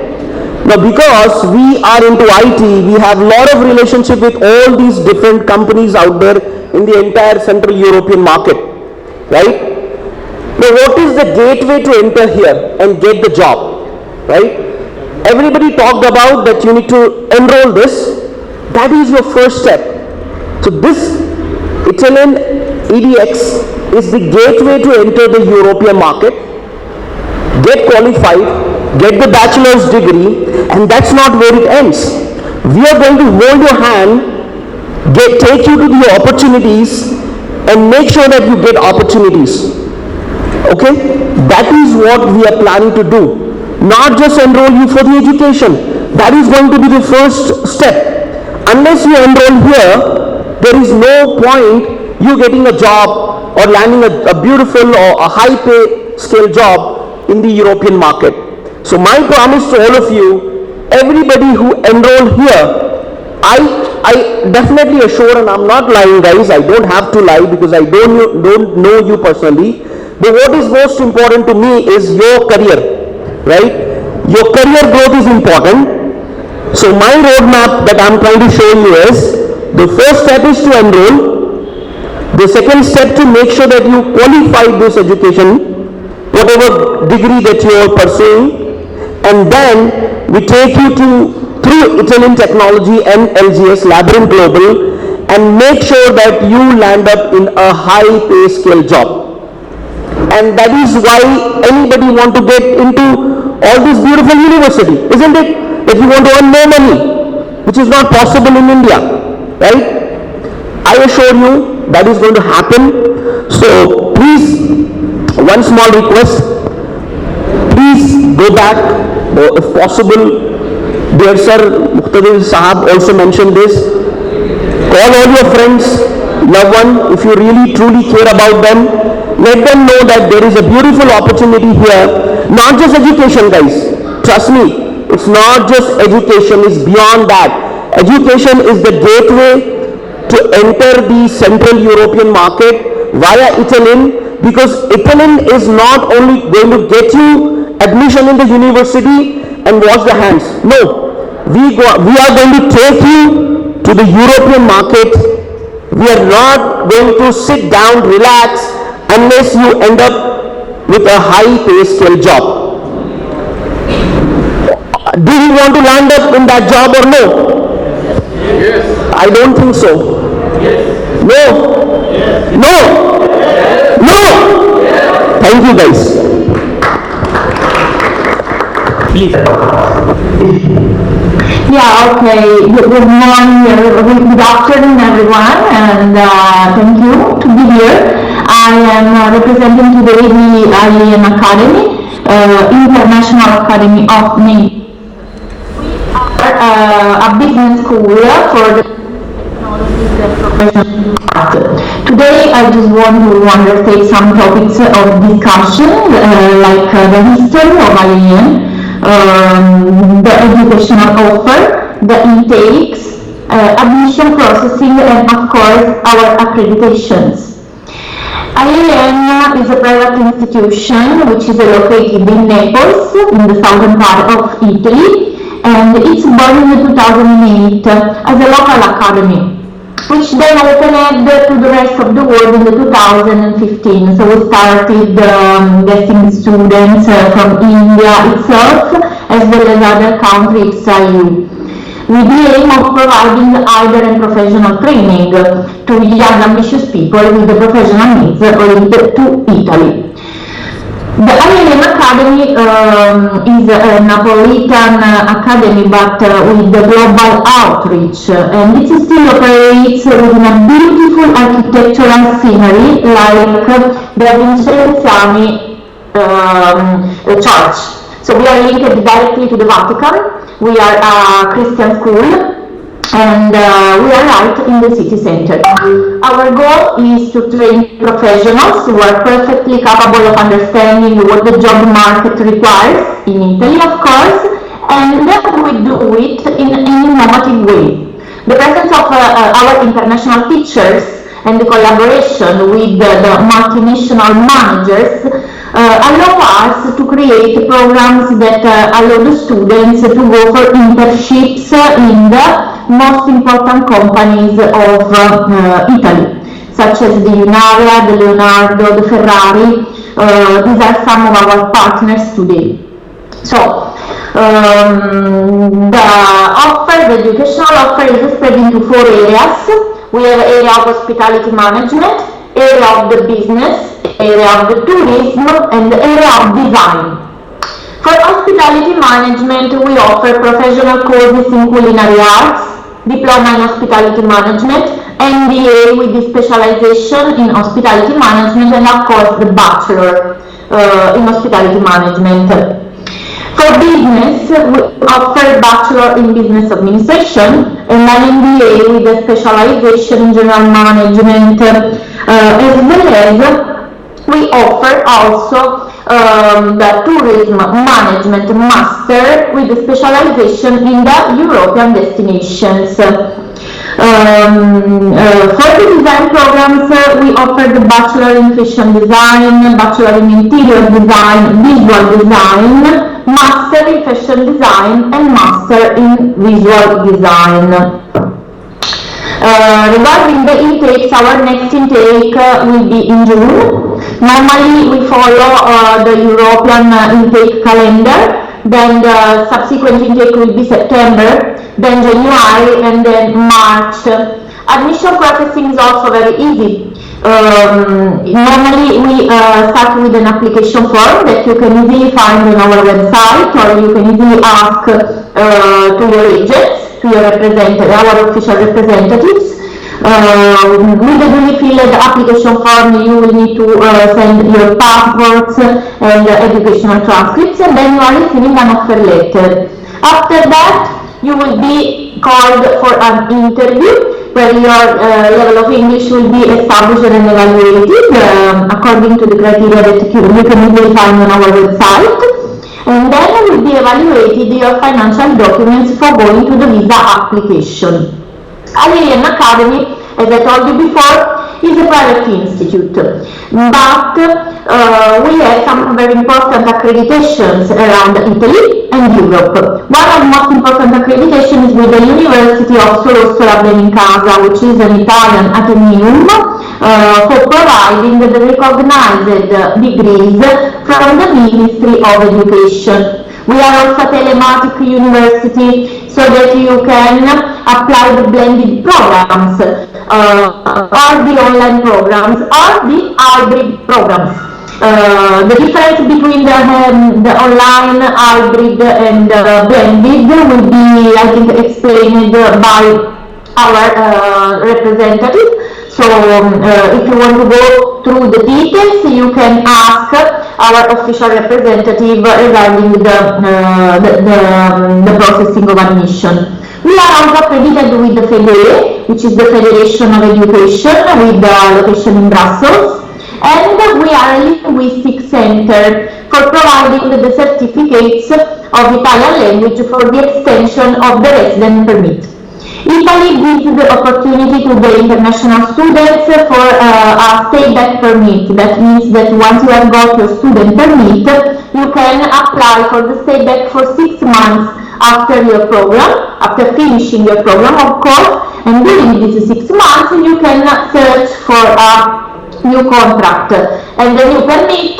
Now because we are into IT, we have a lot of relationship with all these different companies out there in the entire Central European market, right? Now what is the gateway to enter here and get the job, right? Everybody talked about that you need to enroll this. That is your first step. So this Italian EDX is the gateway to enter the European market, get qualified, get the bachelor's degree, and that's not where it ends. We are going to hold your hand, take you to the opportunities and make sure that you get opportunities. Okay? That is what we are planning to do. Not just enroll you for the education. That is going to be the first step. Unless you enroll here, there is no point you getting a job or landing a beautiful or a high pay scale job in the European market. So my promise to all of you, everybody who enroll here, I definitely assure, and I'm not lying guys, I don't have to lie because I don't know you personally, but what is most important to me is your career, right? Your career growth is important. So my roadmap that I'm trying to show you is, the first step is to enroll, the second step to make sure that you qualify this education, whatever degree that you are pursuing, and then we take you through Italian Technology and LGS, Labyrinth Global, and make sure that you land up in a high pay scale job. And that is why anybody want to get into all this beautiful university, isn't it? That you want to earn more money, which is not possible in India, right? I assure you that is going to happen. So please, one small request, please go back, if possible. Dear Sir Muqtadir Sahab also mentioned this. Call all your friends, loved one, if you really truly care about them. Let them know that there is a beautiful opportunity here. Not just education guys, trust me, it's not just education, it's beyond that. Education is the gateway to enter the Central European market via Italian, because Italian is not only going to get you admission in the university and wash the hands. No, we are going to take you to the European market. We are not going to sit down, relax, unless you end up with a high pay scale job. Do you want to land up in that job or no? Yes. I don't think so. Yes. No. Yes. No. Yes. No. Yes. Thank you guys. Yeah, okay. Good morning, good afternoon everyone, and thank you to be here. I am representing today the IAM Academy, International Academy of Navy. We are a business school for the technologies and professional art. Today I just want to undertake some topics of discussion, like the history of IAM, the educational offer, the intakes, admission processing, and of course our accreditations. IAM is a private institution which is located in Naples, in the southern part of Italy, and it's born in 2008 as a local academy, which then opened to the rest of the world in 2015. So we started getting students from India itself, as well as other countries with the aim of providing either and professional training to young ambitious people with the professional needs linked to Italy. The IAM Academy is a Napolitan academy, but with the global outreach, and it still operates within a beautiful architectural scenery like the Vincenziani Church. So we are linked directly to the Vatican. We are a Christian school, and we are right in the city center. Our goal is to train professionals who are perfectly capable of understanding what the job market requires, in Italy of course, and we do it in an innovative way. The presence of our international teachers and the collaboration with the multinational managers allow us to create programs that allow the students to go for internships in the most important companies of Italy, such as the Unavia, the Leonardo, the Ferrari. These are some of our partners today. So the offer, the educational offer is spread into 4 areas. We have area of hospitality management, area of the business, area of the tourism, and the area of design. For hospitality management, we offer professional courses in culinary arts, diploma in hospitality management, MBA with the specialization in hospitality management, and of course the bachelor in hospitality management. For business, we offer Bachelor in Business Administration and an MBA with a specialization in General Management, as well as we offer also the Tourism Management Master with a specialization in the European destinations. For the design programs, we offer the Bachelor in Fashion Design, Bachelor in Interior Design, Visual Design, Master in Fashion Design, and Master in Visual Design. Regarding the intakes, our next intake will be in June. Normally we follow the European intake calendar, then the subsequent intake will be September, then January, and then March. Admission processing is also very easy. Normally we start with an application form that you can easily find on our website, or you can easily ask to your agents, to your our official representatives. With the duly filled application form, you will need to send your passports and educational transcripts, and then you are receiving an offer letter. After that, you will be called for an interview where your level of English will be established and evaluated according to the criteria that you can easily find on our website. And then will be evaluated your financial documents for going to the visa application. Alerian Academy, as I told you before, is a private institute, but we have some very important accreditations around Italy and Europe. One of the most important accreditations is with the University of Solostola Benincasa, which is an Italian ateneum for providing the recognized degrees from the Ministry of Education. We are also a telematic university, so that you can apply the blended programs, or the online programs, or the hybrid programs. The difference between the online, hybrid, and blended will be, I think, explained by our representative. So if you want to go through the details, you can ask our official representative regarding the processing of admission. We are also accredited with the FEDE, which is the Federation of Education, with the location in Brussels, and we are a linguistic center for providing the certificates of Italian language for the extension of the resident permit. Italy gives the opportunity to the international students for a stay-back permit. That means that once you have got your student permit, you can apply for the stay-back for 6 months after your program, after finishing your program, of course, and during these 6 months you can search for a new contract, and the new permit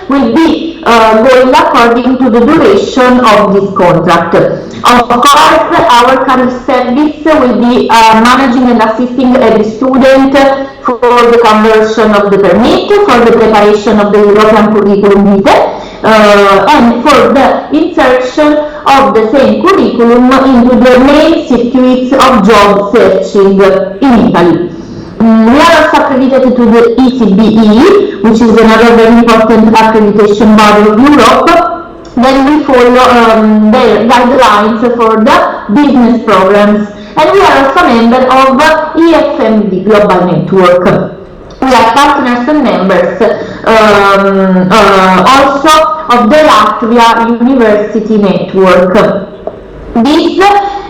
will be going according to the duration of this contract. Of course, our career service will be managing and assisting every student for the conversion of the permit, for the preparation of the European curriculum vitae, and for the insertion of the same curriculum into the main circuits of job searching in Italy. We are also accredited to the ECBE, which is another very important accreditation body of Europe. Then we follow their guidelines for the business programs, and we are also member of EFMD Global Network. We are partners and members also of the Latvia University Network. This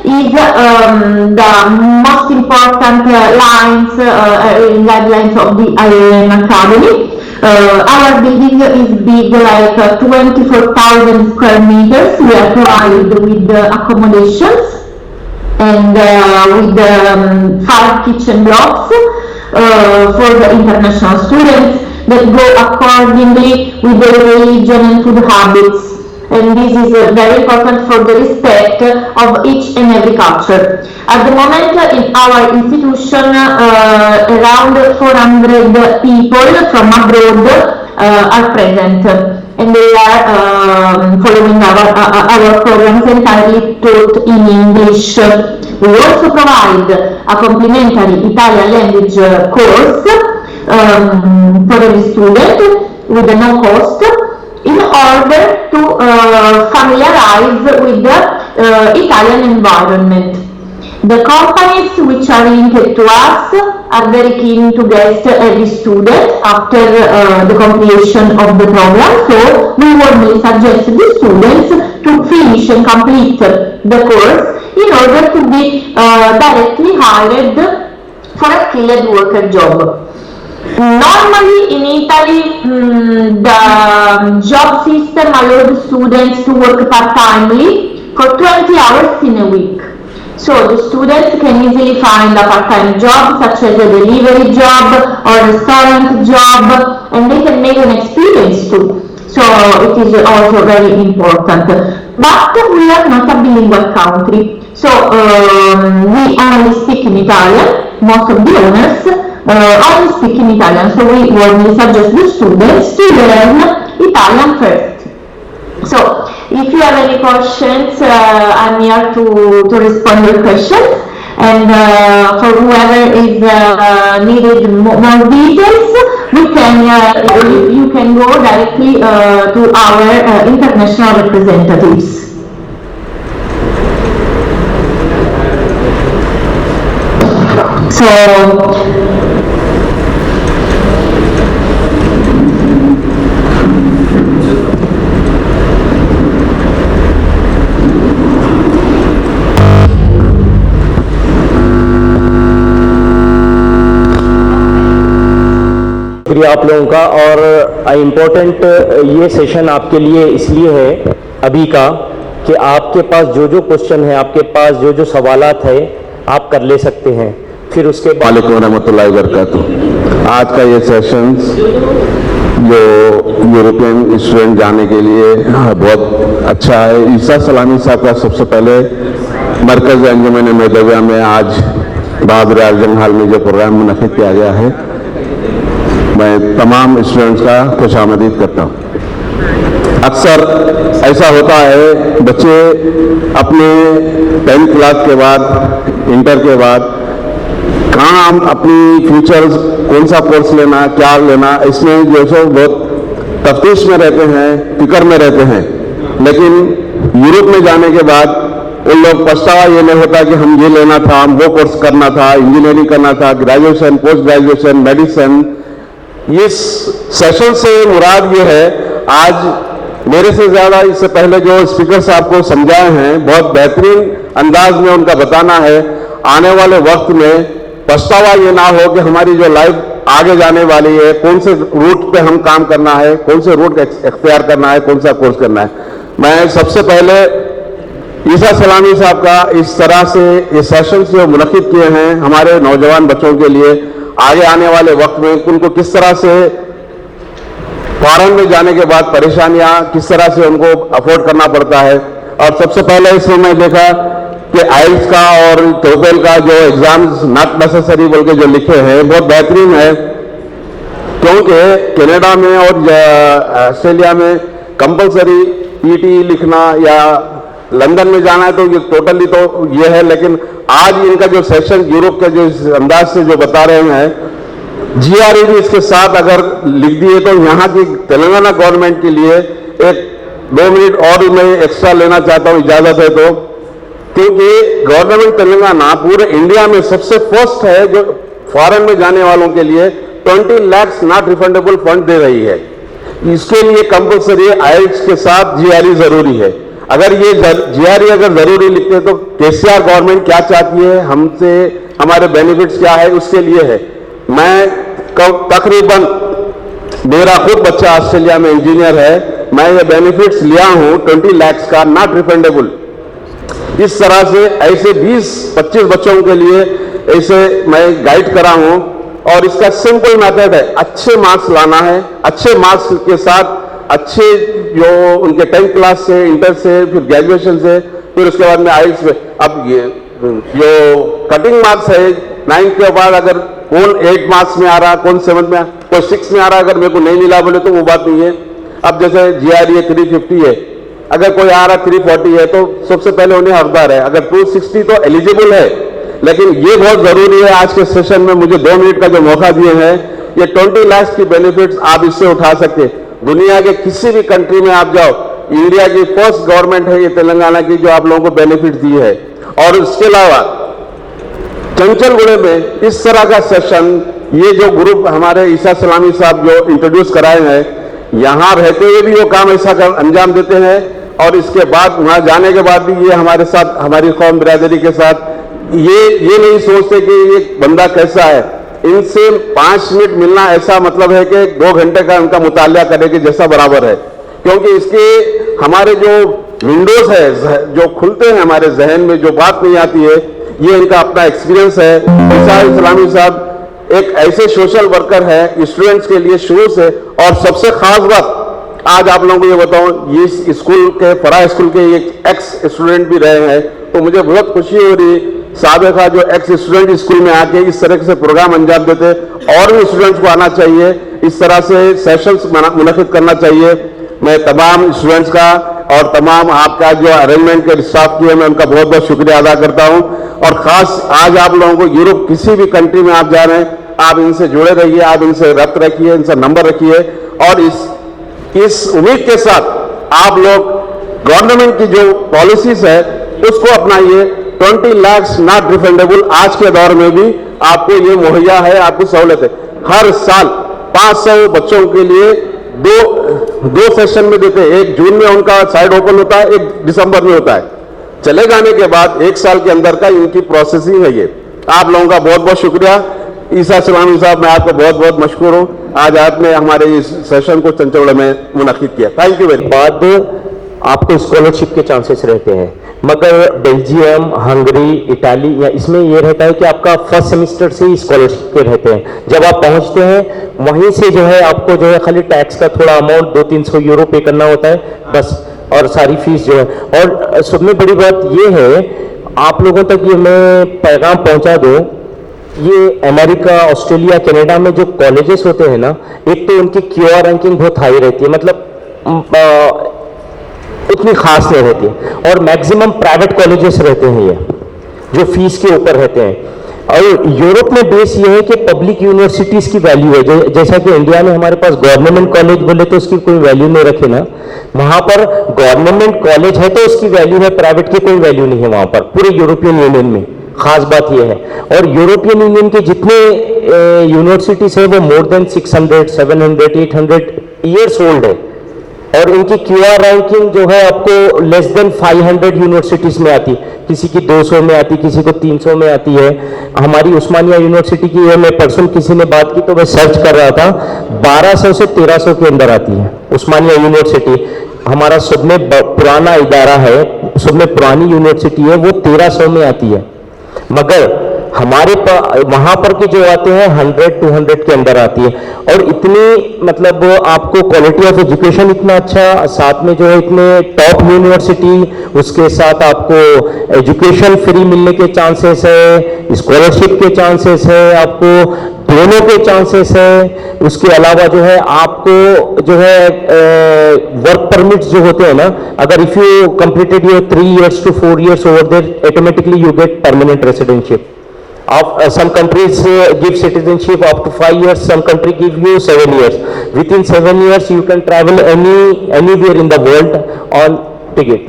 is the most important guidelines of the Alerian Academy. Our building is big, like 24,000 square meters. We are provided with accommodations and with 5 kitchen blocks for the international students that go accordingly with their religion and food habits. And this is very important for the respect of each and every culture. At the moment in our institution, around 400 people from abroad are present. and they are following our programs entirely taught in English. We also provide a complimentary Italian language course for every student with no cost in order to familiarize with the Italian environment. The companies which are linked to us are very keen to get every student after the completion of the program, so we warmly suggest the students to finish and complete the course in order to be directly hired for a skilled worker job. Normally in Italy, the job system allowed students to work part-timely for 20 hours in a week. So the students can easily find a part-time job such as a delivery job or a restaurant job, and they can make an experience too. So it is also very important. But we are not a bilingual country. So we only speak in Italian. Most of the owners only speak in Italian. So we warmly suggest the students to learn Italian first. So, if you have any questions, I'm here to respond to your questions. And for whoever is needed more details, you can go directly to our international representatives. So, शुक्रिया आप लोगों का। और important ये session आपके लिए इसलिए है अभी का कि आपके पास जो क्वेश्चन है, आपके पास जो सवालात है, आप कर ले सकते हैं। फिर उसके बाद वालेकुम रहमतुल्लाहि व बरकातुहू। आज का ये सेशंस जो यूरोपियन स्टूडेंट जाने के लिए बहुत अच्छा है। ईसा सलामी साहब का सबसे पहले मरकज़ अंजुमन मेदविया में आज बहादुर आजम हाल में जो प्रोग्राम मुनक़िद किया गया है, मैं तमाम स्टूडेंट्स का खुशामदीद करता हूँ। अक्सर ऐसा होता है बच्चे अपने 10th क्लास के बाद, इंटर के बाद कहाँ हम अपनी फ्यूचर कौन सा कोर्स लेना, क्या लेना, इसमें जो सो बहुत तफ्तीश में रहते हैं, फिक्र में रहते हैं। लेकिन यूरोप में जाने के बाद उन लोग पछतावा ये नहीं होता कि हम ये लेना था, हम वो कोर्स करना था, इंजीनियरिंग करना था, ग्रेजुएशन, पोस्ट ग्रेजुएशन, मेडिसिन। इस सेशन से मुराद ये है, आज मेरे से ज़्यादा इससे पहले जो स्पीकर साहब को समझाए हैं, बहुत बेहतरीन अंदाज में उनका बताना है। आने वाले वक्त में पछतावा ये ना हो कि हमारी जो लाइफ आगे जाने वाली है, कौन से रूट पे हम काम करना है, कौन से रूट इख्तियार करना है, कौन सा कोर्स करना है। मैं सबसे पहले ईसा सलामी साहब का इस तरह से ये सेशन जो मुनक़िद किए हैं हमारे नौजवान बच्चों के लिए, आगे आने वाले वक्त में उनको किस तरह से फॉरेन में जाने के बाद परेशानियां किस तरह से उनको अफोर्ड करना पड़ता है। और सबसे पहले इसमें मैं देखा कि आइल्स का और टोफेल का जो एग्जाम्स नॉट नेसेसरी बोल के जो लिखे हैं बहुत बेहतरीन है, क्योंकि कनाडा में और ऑस्ट्रेलिया में कंपलसरी पीटी लिखना या लंदन में जाना है तो ये टोटली तो ये है। लेकिन आज इनका जो सेशन यूरोप के जो अंदाज से जो बता रहे हैं, जीआरई भी इसके साथ अगर लिख दिए तो यहाँ की तेलंगाना गवर्नमेंट के लिए एक 2 मिनट और मैं एक्स्ट्रा लेना चाहता हूँ, इजाजत है तो, क्योंकि गवर्नमेंट तेलंगाना पूरे इंडिया में सबसे फर्स्ट है जो फॉरेन में जाने वालों के लिए 20 लाख नॉट रिफंडेबल फंड दे रही है। इसके लिए कंपलसरी आइल्स के साथ जीआरई जरूरी है। अगर ये जीआरई अगर जरूरी लिखते तो केसीआर गवर्नमेंट क्या चाहती है हमसे, हमारे बेनिफिट्स क्या है, उसके लिए है। मैं तकरीबन, मेरा खुद बच्चा ऑस्ट्रेलिया में इंजीनियर है, मैं ये बेनिफिट्स लिया हूं 20 लाख का नॉट रिफंडेबल। इस तरह से ऐसे 20-25 बच्चों के लिए ऐसे मैं गाइड करा हूं। और इसका सिंपल मेथड है, अच्छे मार्क्स लाना है, अच्छे मार्क्स के साथ अच्छे जो उनके 10th क्लास से, इंटर से, फिर ग्रेजुएशन से, फिर उसके बाद में आइल्स में। अब ये जो कटिंग मार्क्स है 9th के बाद, अगर कौन 8 मार्क्स में आ रहा, कौन 7 में, कोई 6 में आ रहा, अगर मेरे को नहीं मिला बोले तो वो बात नहीं है। अब जैसे GRE 350 है, अगर कोई आ रहा 340 है तो सबसे पहले उन्हें हकदार है, अगर 260 तो एलिजिबल है। लेकिन ये बहुत जरूरी है, आज के सेशन में मुझे 2 मिनट का जो मौका दिए हैं, ये 20 लाख की बेनिफिट्स आप इससे उठा सकते। दुनिया के किसी भी कंट्री में आप जाओ, इंडिया की फर्स्ट गवर्नमेंट है ये तेलंगाना की जो आप लोगों को बेनिफिट दी है। और इसके अलावा चंचलगुड़े में इस तरह का सेशन, ये जो ग्रुप हमारे ईसा सलामी साहब जो इंट्रोड्यूस कराए हैं, यहां रहते हुए भी वो काम ऐसा अंजाम देते हैं, और इसके बाद वहां जाने के बाद भी ये हमारे साथ, हमारी कौम बिरादरी के साथ ये नहीं सोचते कि ये बंदा कैसा है। इनसे 5 मिनट मिलना ऐसा मतलब है कि 2 घंटे का उनका मुताला करने के जैसा बराबर है, क्योंकि इसके हमारे जो विंडोज है जो खुलते हैं हमारे जहन में, जो बात नहीं आती है, ये इनका अपना एक्सपीरियंस है। ईसा इस्लामी साहब एक ऐसे सोशल वर्कर है स्टूडेंट्स के लिए शुरू से। और सबसे खास बात आज आप लोगों को ये बताऊं, ये स्कूल के फराह स्कूल के एक एक्स स्टूडेंट भी रहे हैं, तो मुझे बहुत खुशी हो रही साबिका जो एक्स स्टूडेंट स्कूल में आके इस तरह से प्रोग्राम अंजाम देते। और भी स्टूडेंट्स को आना चाहिए, इस तरह से सेशंस मुनक़िद करना चाहिए। मैं तमाम स्टूडेंट्स का और तमाम आपका जो अरेंजमेंट के स्टाफ की है, मैं उनका बहुत बहुत शुक्रिया अदा करता हूं। और खास आज आप लोगों को यूरोप किसी भी कंट्री में आप जा रहे हैं, आप इनसे जुड़े रहिए, आप इनसे रब्त रखिए, इनसे नंबर रखिए, और इस उम्मीद के साथ आप लोग गवर्नमेंट की जो पॉलिसीज है उसको अपनाइए। 20 लाख नॉट रिफंडेबल आज के दौर में भी आपको ये मुहैया है, आपकी सहूलत है। हर साल 500 बच्चों के लिए दो सेशन में देते हैं, एक जून में उनका साइड ओपन होता है, एक दिसंबर में होता है। चले जाने के बाद 1 साल के अंदर का इनकी प्रोसेसिंग है ये। आप लोगों का बहुत बहुत शुक्रिया। ईसा सलामी साहब, मैं आपको बहुत बहुत मशकूर हूँ, आज आपने हमारे इस सेशन को चंचलगुड़ा में मुनक़िद किया। Thank you very much. बाद आपको स्कॉलरशिप के चांसेस रहते हैं, मगर बेल्जियम, हंगरी, इटाली या इसमें यह रहता है कि आपका फर्स्ट सेमेस्टर से ही स्कॉलरशिप के रहते हैं। जब आप पहुंचते हैं वहीं से जो है आपको जो है खाली टैक्स का थोड़ा अमाउंट 200-300 यूरो पे करना होता है बस, और सारी फीस जो है। और सबसे बड़ी बात ये है, आप लोगों तक ये मैं पैगाम पहुंचा दूं, ये अमेरिका, ऑस्ट्रेलिया, कनाडा में जो कॉलेजेस होते हैं ना, एक तो उनकी क्यूआर रैंकिंग बहुत हाई रहती है, मतलब उतनी खास नहीं रहती, और मैक्सिमम प्राइवेट कॉलेजेस रहते हैं ये जो फीस के ऊपर रहते हैं। और यूरोप में बेस ये है कि पब्लिक यूनिवर्सिटीज की वैल्यू है, जैसा कि इंडिया में हमारे पास गवर्नमेंट कॉलेज बोले तो उसकी कोई वैल्यू नहीं रखे ना, वहां पर गवर्नमेंट कॉलेज है तो उसकी वैल्यू है, प्राइवेट की कोई वैल्यू नहीं है वहां पर, पूरे यूरोपियन यूनियन में। खास बात यह है, और यूरोपियन यूनियन के जितने यूनिवर्सिटीज है वो मोर देन 600, 700, 800 ईयर्स ओल्ड है, और इनकी क्यूआर रैंकिंग जो है आपको लेस देन 500 यूनिवर्सिटीज में आती, किसी की 200 में आती, किसी को 300 में आती है। हमारी उस्मानिया यूनिवर्सिटी की है, मैं पर्सन किसी ने बात की तो मैं सर्च कर रहा था, 1200 से 1300 के अंदर आती है उस्मानिया यूनिवर्सिटी। हमारा सब में पुराना इदारा है, सब में पुरानी यूनिवर्सिटी है, वो 1300 में आती है, मगर हमारे वहां पर के जो आते हैं 100-200 के अंदर आती है। और इतनी मतलब आपको क्वालिटी ऑफ एजुकेशन इतना अच्छा, साथ में जो है इतने टॉप यूनिवर्सिटी, उसके साथ आपको एजुकेशन फ्री मिलने के चांसेस है, स्कॉलरशिप के चांसेस है, आपको दोनों के चांसेस है। उसके अलावा जो है आपको जो है वर्क परमिट्स जो होते हैं ना, अगर if you completed your 3 years to 4 years over there, automatically you get permanent residentship. Some countries give citizenship up to 5 years, some country give you 7 years. Within 7 years you can travel anywhere in the world on ticket.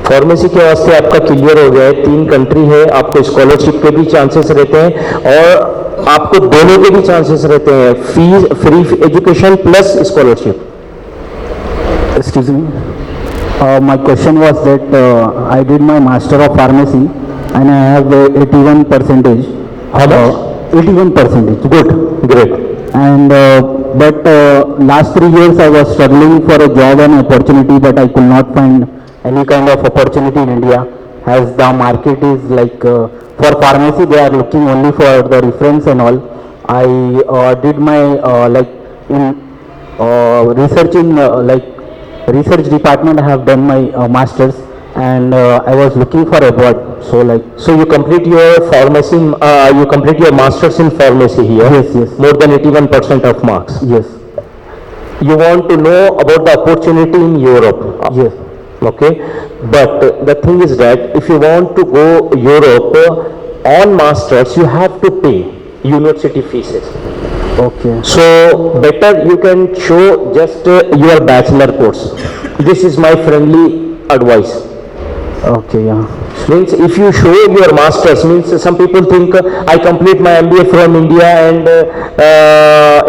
Pharmacy के वास्ते आपका clear हो गया है, 3 country है, आपको scholarship के भी चांसेस रहते हैं और आपको दोनों के भी चांसेस रहते हैं, fees free education plus scholarship. Excuse me. My question was that I did my Master of Pharmacy and I have 81%. How much? 81%. Good, great. And but last 3 years I was struggling for a job and opportunity, but I could not find any kind of opportunity in India, as the market is like for pharmacy they are looking only for the reference and all. I did my like in research in like research department. I have done my masters, and I was looking for abroad. So like, So you complete your pharmacy, you complete your masters in pharmacy here. Yes, yes. More than 81% of marks. yes, You want to know about the opportunity in Europe. yes, Okay, but the thing is that if you want to go Europe on masters, you have to pay university fees. okay, So better you can show just your bachelor course. This is my friendly advice. okay, yeah, Means if you show your masters, means some people think I complete my MBA from India and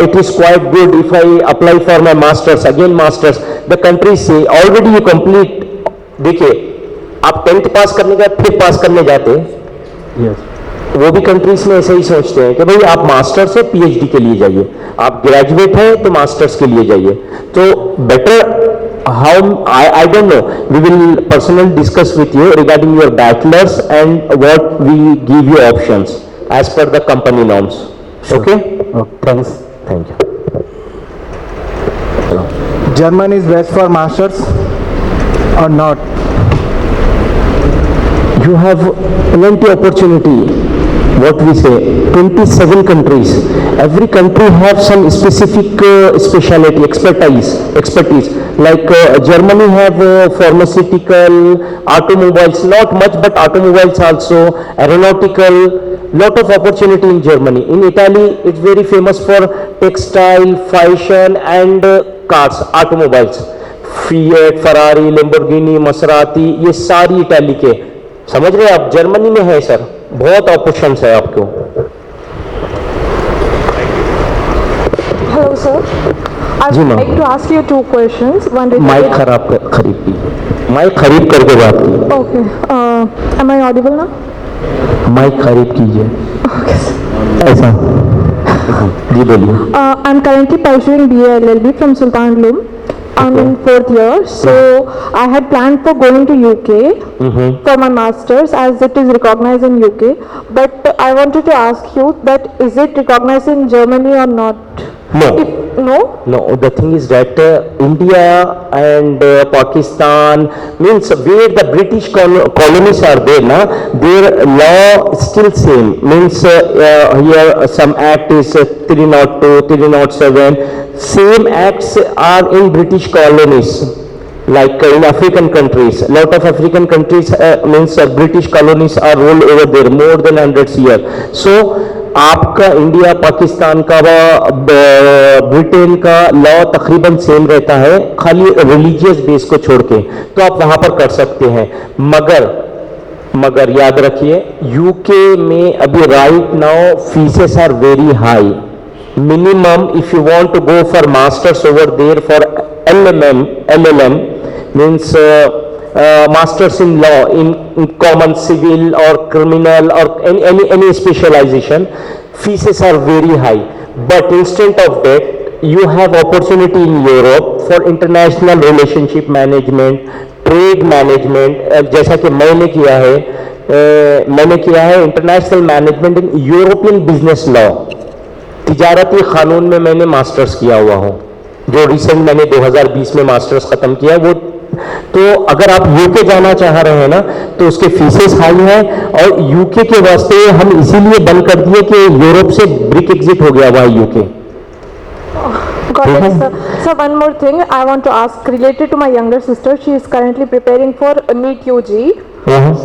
it is quite good if I apply for my masters, again masters. The country say already you complete. देखिए आप 10th पास करने के बाद फिर पास करने जाते हैं, yes, वो भी कंट्रीज में ऐसे ही सोचते हैं कि भाई आप मास्टर्स से पीएचडी के लिए जाइए, आप ग्रेजुएट हैं तो मास्टर्स के लिए जाइए. तो better how I don't know, we will personally discuss with you regarding your bachelors and what we give you options as per the company norms. Okay, thanks. Thank you. German is best for masters or not? You have plenty opportunity. What we say, 27 countries. Every country have some specific specialty, expertise. Like Germany have pharmaceutical, automobiles, not much, but automobiles also, aeronautical. Lot of opportunity in Germany. In Italy, it's very famous for textile, fashion, and cars, automobiles. Fiat, Ferrari, Lamborghini, Maserati, ये सारी Italy के. समझ रहे आप, Germany में है sir, बहुत options है आपको. Hello, sir. I जी, would ma'am. like to ask you two questions. One mike related. खरीद की, माइक खरीद करके बात की, Okay. Am I audible now? Mike खरीद कीजिए. ऐसा जी बोलिए. I'm currently pursuing BA LLB from Sultan Loom. I'm in 4th year, so I had planned for going to UK for my masters as it is recognized in UK. But I wanted to ask you that is it recognized in Germany or not? No. No? No, the thing is that India and Pakistan, means where the British colonies are there, na, their law is still same. Means here some act is 302, 307. Same acts are in British colonies. Like in African countries, lot of African countries means British colonies are ruled over there more than 100 years. So आपका India, Pakistan का व Britain का law तकरीबन same रहता है, खाली religious base को छोड़ के, तो आप वहां पर कर सकते हैं. मगर याद रखिए यूके में अभी right now fees are very high. Minimum if you want to go for masters over there for LLM means masters in law, in common civil or criminal or any specialization, fees are very high. But instead of that, you have opportunity in Europe for international relationship management, trade management. जैसा कि मैंने किया है international management in European business law. तिजारती कानून में मैंने masters किया हुआ हूँ, जो रिसेंट मैंने 2020 में मास्टर्स खत्म किया. वो तो अगर आप यूके जाना चाह रहे हैं ना, तो उसके फीसेस हाई हैं, और यूके के वास्ते हम इसीलिए बंद कर दिए कि यूरोप से ब्रिक एग्जिट हो गया हुआ है UK. Got it, sir. So one more thing I want to ask related to my younger sister. She is currently preparing for NEET UG.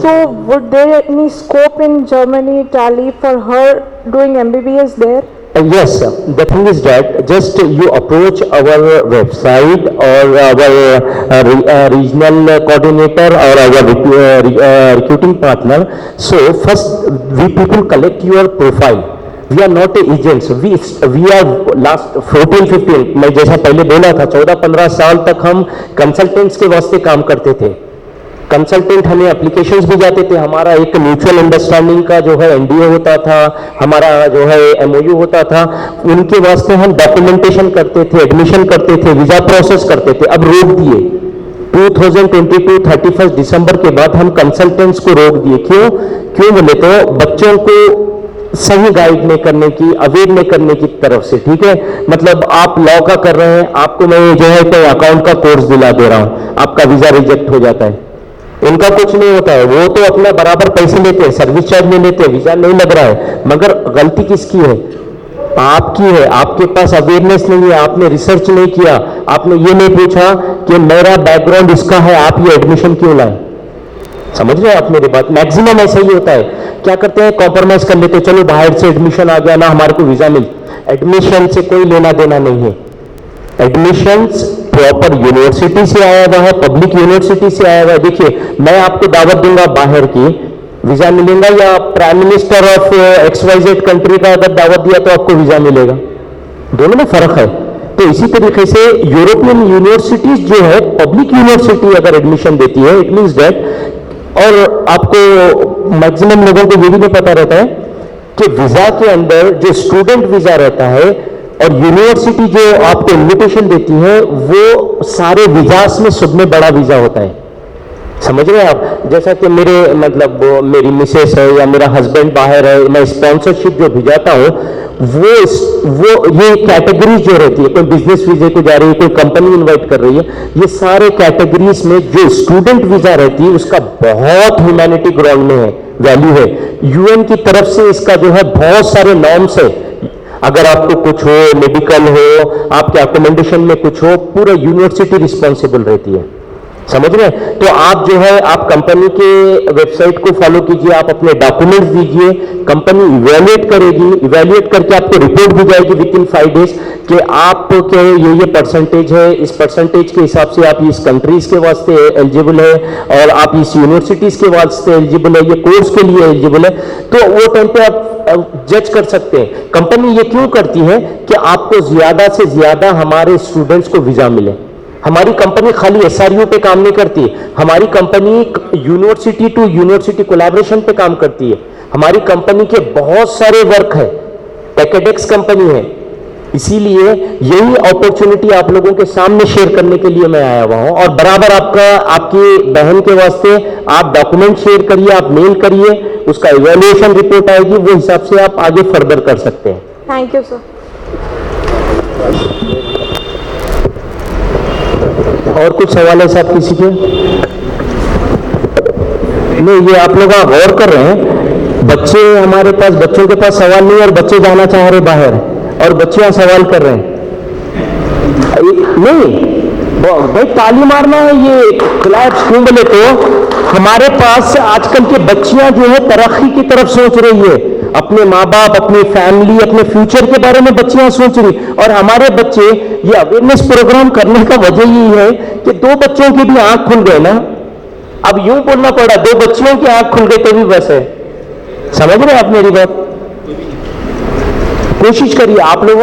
So would there any scope in Germany, Italy for her doing MBBS there? Yes, the thing is that just you approach our website or our regional coordinator or our recruiting partner. So first we people collect your profile. We are not agents. We are last 14-15, मैं जैसा पहले बोला था 14-15 साल तक हम consultants के वास्ते काम करते थे. कंसल्टेंट हमें एप्लीकेशंस भी जाते थे, हमारा एक म्यूचुअल अंडरस्टैंडिंग का जो है NDA होता था, हमारा जो है MOU होता था, उनके वास्ते हम डॉक्यूमेंटेशन करते थे, एडमिशन करते थे, वीजा प्रोसेस करते थे. अब रोक दिए 2022 31 दिसंबर के बाद हम कंसल्टेंट्स को रोक दिए. क्यों बोले तो बच्चों को सही गाइड नहीं करने की, अवेयर नहीं करने की तरफ से. ठीक है, मतलब आप लॉ का कर रहे हैं, आपको मैं जो है कोई अकाउंट का कोर्स दिला दे रहा हूं, आपका वीजा रिजेक्ट हो जाता है. इनका कुछ नहीं होता है, वो तो अपना बराबर पैसे लेते हैं, सर्विस चार्ज नहीं लेते, वीजा नहीं लग रहा है, मगर गलती किसकी है? आपकी है। आपके पास अवेयरनेस नहीं है, आपने रिसर्च नहीं किया, आपने ये नहीं पूछा कि मेरा बैकग्राउंड इसका है, आप ये एडमिशन क्यों लाए। समझ रहे हैं आप मेरी बात? मैक्सिमम ऐसा ही होता है। क्या करते हैं, कॉम्प्रोमाइज कर लेते हैं, चलो बाहर से एडमिशन आ गया ना, हमारे को वीजा मिल। एडमिशन से कोई लेना देना नहीं है। एडमिशंस प्रॉपर यूनिवर्सिटी से आया हुआ है, पब्लिक यूनिवर्सिटी से आया हुआ है। देखिए, मैं आपको दावत दूंगा बाहर की, वीजा मिलेगा, या prime minister of XYZ country का अगर दावत दिया तो आपको वीजा मिलेगा। दोनों में फर्क है। तो इसी तरीके से यूरोपियन यूनिवर्सिटीज जो है, पब्लिक यूनिवर्सिटी अगर एडमिशन देती है, इट मींस दैट, और आपको मैक्सिमम लोगों को ये भी नहीं पता रहता है कि वीजा के अंदर जो स्टूडेंट वीजा रहता है और यूनिवर्सिटी जो आपको इन्विटेशन देती है, वो सारे वीजास में सब में बड़ा वीजा होता है। समझ रहे हैं आप? जैसा कि मेरे मतलब मेरी मिसेस है या मेरा हस्बैंड बाहर है, मैं स्पॉन्सरशिप जो भिजाता हूं, वो ये कैटेगरीज जो रहती है, कोई बिजनेस वीजे को जा रही है, कोई कंपनी इनवाइट कर रही है, ये सारे कैटेगरीज में जो स्टूडेंट वीजा रहती है उसका बहुत ह्यूमैनिटी ग्राउंड में है, वैल्यू है। यूएन की तरफ से इसका जो है बहुत सारे नॉर्म्स है। अगर आपको कुछ हो, मेडिकल हो, आपके अकोमोडेशन में कुछ हो, पूरा यूनिवर्सिटी रिस्पॉन्सिबल रहती है। समझ रहे हैं? तो आप जो है, आप कंपनी के वेबसाइट को फॉलो कीजिए, आप अपने डॉक्यूमेंट्स दीजिए, कंपनी इवैल्यूएट करेगी, इवैल्यूएट करके आपको रिपोर्ट भी जाएगी विद इन 5 डेज कि आपके ये परसेंटेज है, इस परसेंटेज के हिसाब से आप इस कंट्रीज के वास्ते एलिजिबल है और आप इस यूनिवर्सिटीज के वास्ते एलिजिबल है, ये कोर्स के लिए एलिजिबल है। तो वो टाइम पे आप जज कर सकते हैं। कंपनी ये क्यों करती है कि आपको ज्यादा से ज्यादा हमारे स्टूडेंट्स को वीजा मिले। हमारी कंपनी खाली SRU पे काम नहीं करती, हमारी company university to university collaboration पे काम करती है। हमारी कंपनी के बहुत सारे वर्क है, टेकेडेक्स कंपनी है। इसीलिए यही अपॉर्चुनिटी आप लोगों के सामने शेयर करने के लिए मैं आया हुआ हूं। और बराबर आपकी बहन के वास्ते आप डॉक्यूमेंट शेयर करिए, आप मेल करिए, उसका इवैल्यूएशन रिपोर्ट आएगी, वो हिसाब से आप आगे फर्दर कर सकते हैं। Thank you sir. और कुछ सवाल है साहब किसी के? नहीं, ये आप लोग गौर कर रहे हैं, बच्चे हमारे पास, बच्चों के पास सवाल नहीं, और बच्चे जाना चाह रहे बाहर, और बच्चे यहाँ सवाल कर रहे हैं। नहीं भाई, ताली मारना है, ये क्लैप्स क्यों बोले? तो हमारे पास आजकल के बच्चियां जो है तरक्की की तरफ सोच रही है, अपने माँ बाप, अपनी फैमिली, अपने फ्यूचर के बारे में बच्चियां सोच रही, और हमारे बच्चे ये अवेयरनेस प्रोग्राम करने का वजह यही है कि 2 बच्चों की भी आंख खुल गए ना। अब यूं बोलना पड़ा, 2 बच्चियों की आंख खुल गई तो भी बस है। समझ रहे हैं आप मेरी बात? कोशिश करिए आप लोग,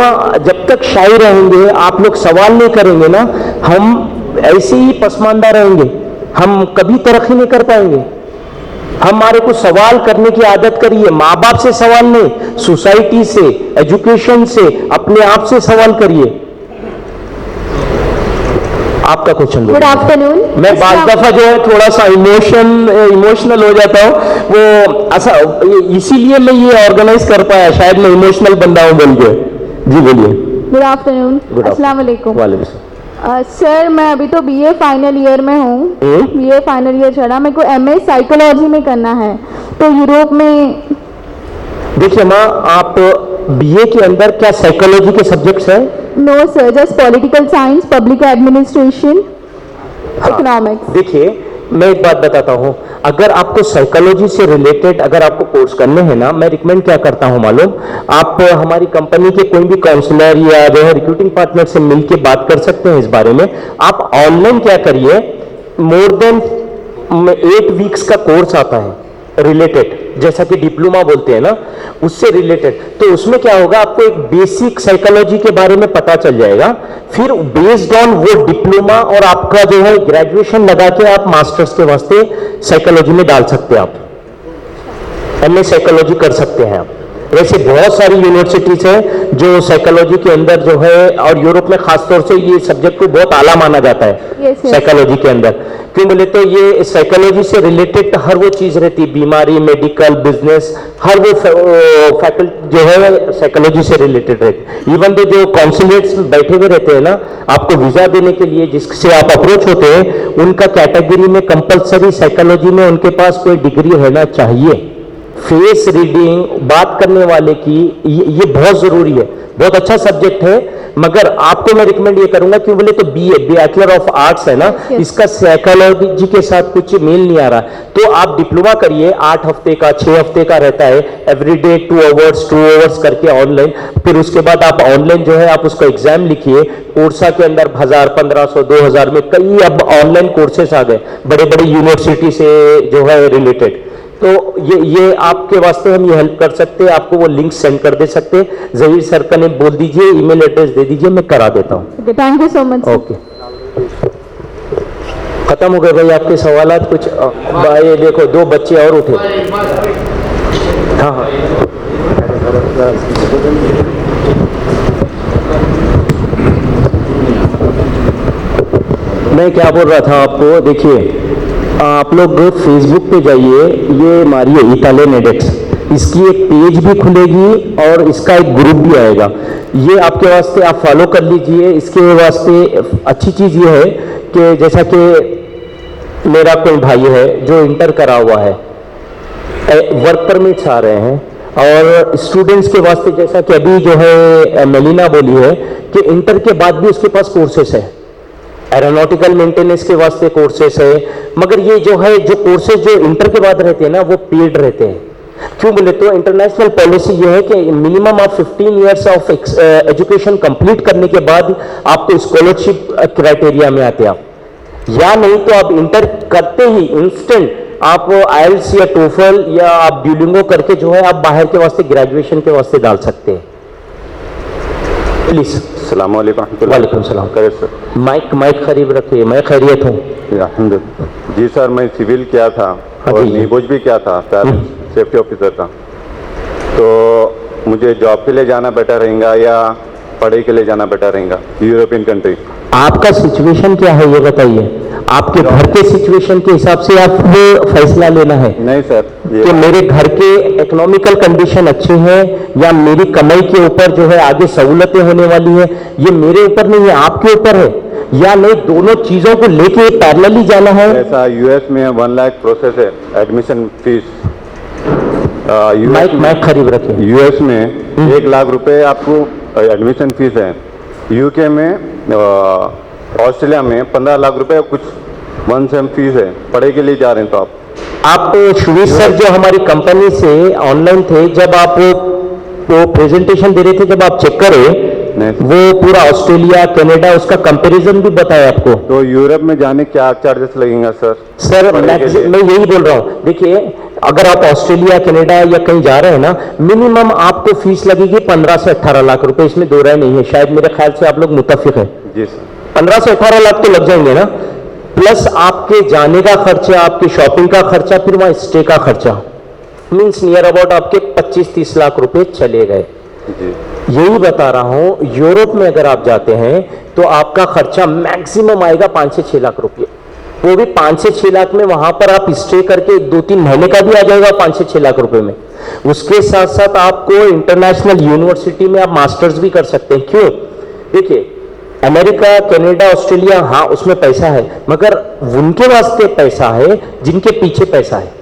जब तक शाय रहेंगे, आप लोग सवाल नहीं करेंगे ना, हम ऐसे ही पसमानदा रहेंगे, हम कभी तरक्की नहीं कर पाएंगे। हमारे को सवाल करने की आदत करिए, माँ बाप से सवाल नहीं, सोसाइटी से, एजुकेशन से, अपने आप से सवाल करिए। आपका क्वेश्चन? Good afternoon. मैं बात दफा जो है थोड़ा सा इमोशनल हो जाता हूँ, वो ऐसा इसीलिए मैं ये ऑर्गेनाइज कर पाया, शायद मैं इमोशनल बंदा हूँ बोल के। जी बोलिए। Good afternoon. अस्सलाम वालेकुम। वालेकुम। सर, मैं अभी तो BA फाइनल ईयर में हूँ, BA फाइनल ईयर चढ़ा, मेरे को MA साइकोलॉजी में करना है, तो यूरोप में। देखिए माँ, आप BA के अंदर क्या साइकोलॉजी के सब्जेक्ट्स हैं? No sir, just political science, public administration, economics. देखिए, मैं एक बात बताता हूं, अगर आपको साइकोलॉजी से रिलेटेड अगर आपको कोर्स करने हैं ना, मैं रिकमेंड क्या करता हूं मालूम, आप हमारी कंपनी के कोई भी काउंसलर या जो है रिक्रूटिंग पार्टनर से मिलकर बात कर सकते हैं इस बारे में। आप ऑनलाइन क्या करिए, मोर देन 8 वीक्स का कोर्स आता है रिलेटेड, जैसा कि डिप्लोमा बोलते हैं ना, उससे रिलेटेड। तो उसमें क्या होगा, आपको एक बेसिक साइकोलॉजी के बारे में पता चल जाएगा, फिर बेस्ड ऑन वो डिप्लोमा और आपका जो है ग्रेजुएशन लगा के आप मास्टर्स के वास्ते साइकोलॉजी में डाल सकते हैं, आप MA साइकोलॉजी कर सकते हैं आप। ऐसे बहुत सारी यूनिवर्सिटीज हैं जो साइकोलॉजी के अंदर जो है, और यूरोप में खासतौर से ये सब्जेक्ट को बहुत आला माना जाता है Yes, yes. साइकोलॉजी के अंदर। क्यों बोले तो ये साइकोलॉजी से रिलेटेड हर वो चीज रहती है, बीमारी, मेडिकल, बिजनेस, हर वो फैकल्टी जो है साइकोलॉजी से रिलेटेड रहती है। इवन तो जो कॉन्सुलेट्स बैठे हुए रहते हैं ना, आपको वीजा देने के लिए जिससे आप अप्रोच होते हैं, उनका कैटेगरी में कंपलसरी साइकोलॉजी में उनके पास कोई डिग्री रहना चाहिए। फेस रीडिंग, बात करने वाले की, ये बहुत जरूरी है, बहुत अच्छा सब्जेक्ट है। मगर आपको मैं रिकमेंड ये करूंगा कि बोले तो बीए, बैचलर ऑफ आर्ट्स है ना, इसका साइकोलॉजी के साथ कुछ मेल नहीं आ रहा, तो आप डिप्लोमा करिए, 8 हफ्ते का, 6 हफ्ते का रहता है, एवरीडे 2 आवर्स करके ऑनलाइन। फिर उसके बाद आप ऑनलाइन जो है आप उसका एग्जाम लिखिए। कोर्सा के अंदर 1000, 1500, 2000 में कई अब ऑनलाइन कोर्सेस आ गए, बड़े बड़े यूनिवर्सिटी से जो है रिलेटेड। तो ये आपके वास्ते हम ये हेल्प कर सकते हैं, आपको वो लिंक सेंड कर दे सकते हैं। जहीर सर का ने बोल दीजिए, ईमेल एड्रेस दे दीजिए, मैं करा देता हूँ। Thank you so much. Okay, खत्म हो गए भाई आपके सवालात कुछ? भाई देखो 2 बच्चे और उठे। हाँ हाँ, मैं क्या बोल रहा था आपको, देखिए आप लोग फेसबुक पे जाइए, ये मारिए इटालियन एडेक्स, इसकी एक पेज भी खुलेगी और इसका एक ग्रुप भी आएगा। ये आपके वास्ते आप फॉलो कर लीजिए। इसके वास्ते अच्छी चीज़ ये है कि जैसा कि मेरा कोई भाई है जो इंटर करा हुआ है, वर्क परमिट्स आ रहे हैं, और स्टूडेंट्स के वास्ते जैसा कि अभी जो है मेलिना बोली है कि इंटर के बाद भी उसके पास कोर्सेस है, एरोनॉटिकल मेंटेनेंस के वास्ते कोर्सेस है। मगर ये जो है जो कोर्सेज जो इंटर के बाद रहते हैं ना, वो पेड रहते हैं। क्यों बोले तो इंटरनेशनल पॉलिसी ये है कि मिनिमम आप 15 इयर्स ऑफ एजुकेशन कंप्लीट करने के बाद आपको स्कॉलरशिप क्राइटेरिया में आते आप, या नहीं तो आप इंटर करते ही इंस्टेंट आप आईएलटीएस या टोफल या आप ड्यूलिंगो करके जो है आप बाहर के वास्ते ग्रेजुएशन के वास्ते डाल सकते हैं। प्लीज। अस्सलाम वालेकुम। वालेकुम सलाम। करे सर, माइक करीब रखिए। मैं खैरियत हूँ। अल्हम्दुलिल्लाह। जी सर, मैं सिविल किया था और जी। नीबोज भी किया था, सेफ्टी ऑफिसर का। तो मुझे जॉब के लिए जाना बेटर रहेगा या पढ़ाई के लिए जाना बेटर रहेगा यूरोपियन कंट्री? आपका सिचुएशन क्या है ये बताइए, आपके घर के सिचुएशन के हिसाब से आपको फैसला लेना है। नहीं सर, कि मेरे घर के इकोनॉमिकल कंडीशन अच्छे हैं या मेरी कमाई के ऊपर जो है आगे सहूलतें होने वाली है, ये मेरे ऊपर नहीं है, आपके ऊपर है, या नहीं दोनों चीजों को लेके पैरेलली जाना है। ऐसा यूएस में 1 लाख प्रोसेस है एडमिशन फीस। माइक करीब रखिए। यूएस में 1 लाख रुपए आपको एडमिशन फीस है। यूके में, ऑस्ट्रेलिया में 15 लाख रुपए कुछ 1 सेम फीस है। पढ़ाई के लिए जा रहे हैं तो आप शुभेश सर जो हमारी कंपनी से ऑनलाइन थे, जब आप वो प्रेजेंटेशन दे रहे थे, जब आप चेक करें वो पूरा ऑस्ट्रेलिया, कनाडा, उसका कंपैरिजन भी बताया आपको। तो यूरोप में जाने क्या चार्जेस लगेगा सर? सर मैं यही बोल रहा हूँ, देखिए अगर आप ऑस्ट्रेलिया, कनाडा या कहीं जा रहे हैं ना, मिनिमम आपको फीस लगेगी 15 से 18 लाख रुपए, इसमें दो राय नहीं है। शायद मेरे ख्याल से आप लोग मुत्तफिक हैं। जी सर। 15 से 18 लाख तो लग जाएंगे ना, प्लस आपके जाने का खर्चा, आपके शॉपिंग का खर्चा, फिर वहां स्टे का खर्चा, मीन्स नियर अबाउट आपके 25-30 लाख रुपए चले गए। यही बता रहा हूं, यूरोप में अगर आप जाते हैं तो आपका खर्चा मैक्सिमम आएगा 5 से 6 लाख रुपए। वो भी 5 से 6 लाख में वहां पर आप स्टे करके 2-3 महीने का भी आ जाएगा 5 से 6 लाख रुपए में। उसके साथ साथ आपको इंटरनेशनल यूनिवर्सिटी में आप मास्टर्स भी कर सकते हैं। क्यों? देखिए अमेरिका, कनाडा, ऑस्ट्रेलिया, हाँ उसमें पैसा है, मगर उनके वास्ते पैसा है जिनके पीछे पैसा है।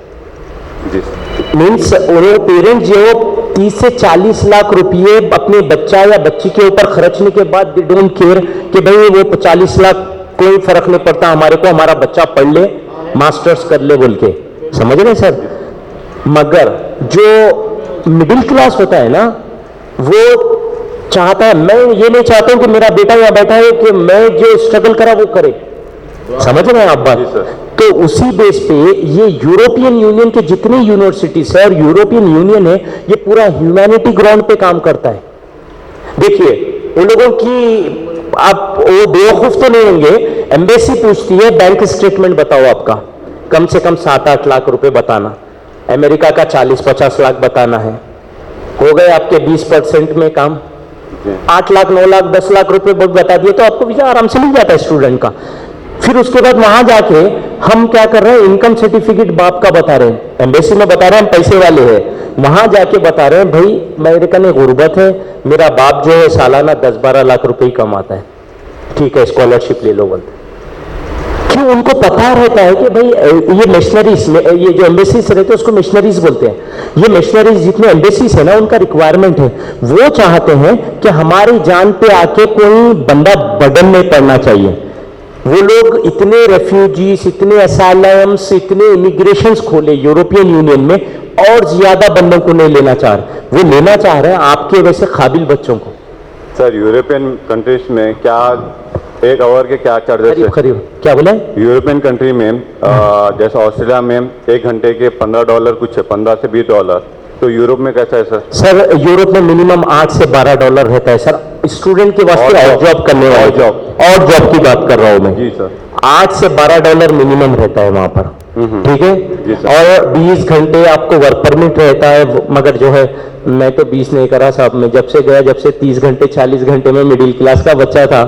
मीन्स उन्हें पेरेंट्स जो 30 से 40 लाख रुपये अपने बच्चा या बच्ची के ऊपर खर्चने के बाद दे डोंट केयर कि भाई वो 40 लाख कोई फर्क नहीं पड़ता हमारे को, हमारा बच्चा पढ़ ले, मास्टर्स कर ले बोल के, समझ रहे सर। मगर जो मिडिल क्लास होता है ना, वो चाहता है, मैं ये नहीं चाहता हूं कि मेरा बेटा यहाँ बैठा है कि मैं जो स्ट्रगल करा वो करे, समझ रहे हैं आप बात। तो उसी बेस पे ये यूरोपियन यूनियन के जितनी यूनिवर्सिटीज है और यूरोपियन यूनियन है, ये पूरा ह्यूमैनिटी ग्राउंड पे काम करता है। देखिए उन लोगों की, आप वो बेवकूफ तो नहीं होंगे, एम्बेसी पूछती है बैंक स्टेटमेंट बताओ आपका, कम से कम 7-8 लाख रुपए बताना, अमेरिका का 40-50 लाख बताना है, हो गए आपके 20% में काम। 8 लाख 9 लाख 10 लाख रुपए बहुत बता दिए तो आपको वीजा आराम से मिल जाता है स्टूडेंट का। फिर उसके बाद वहां जाके हम क्या कर रहे हैं, इनकम सर्टिफिकेट बाप का बता रहे हैं, एम्बेसी में बता रहे हैं हम पैसे वाले हैं, वहां जाके बता रहे हैं भाई मेरे कने गुर्बत है, मेरा बाप जो है सालाना 10-12 लाख रुपए ही कमाता है, ठीक है स्कॉलरशिप ले लो बोलते। क्यों? उनको पता रहता है कि भाई ये मिशनरीज, ये जो एम्बेसीज रहते हैं उसको मिशनरीज बोलते हैं, ये मिशनरीज जितने एम्बेसीज है ना उनका रिक्वायरमेंट है, वो चाहते हैं कि हमारी जान पे आके कोई बंदा बर्डन नहीं पड़ना चाहिए। वो लोग इतने रेफ्यूजीज, इतने असाइलम्स, इतने इमिग्रेशंस खोले यूरोपियन यूनियन में, और ज्यादा बंदों को नहीं लेना चाह रहे, वो लेना चाह रहे हैं आपके वैसे काबिल बच्चों को। सर यूरोपियन कंट्रीज में क्या 1 आवर के क्या चार्जेस है? खरीब क्या बोले? यूरोपियन कंट्री में जैसे ऑस्ट्रेलिया में 1 घंटे के $15 कुछ है, $15 से $20, तो यूरोप में कैसा है सर? सर यूरोप में मिनिमम $8 से $12 रहता है सर, स्टूडेंट के वास्ते और जॉब करने वाले, और जॉब की बात कर रहा हूं मैं। जी सर। $8 से $12 मिनिमम रहता है वहां पर, ठीक है। और 20 घंटे आपको वर्क परमिट रहता है, मगर जो है मैं तो 20 नहीं करा साहब, मैं जब से गया जब से 30 घंटे 40 घंटे में मिडिल क्लास का बच्चा था,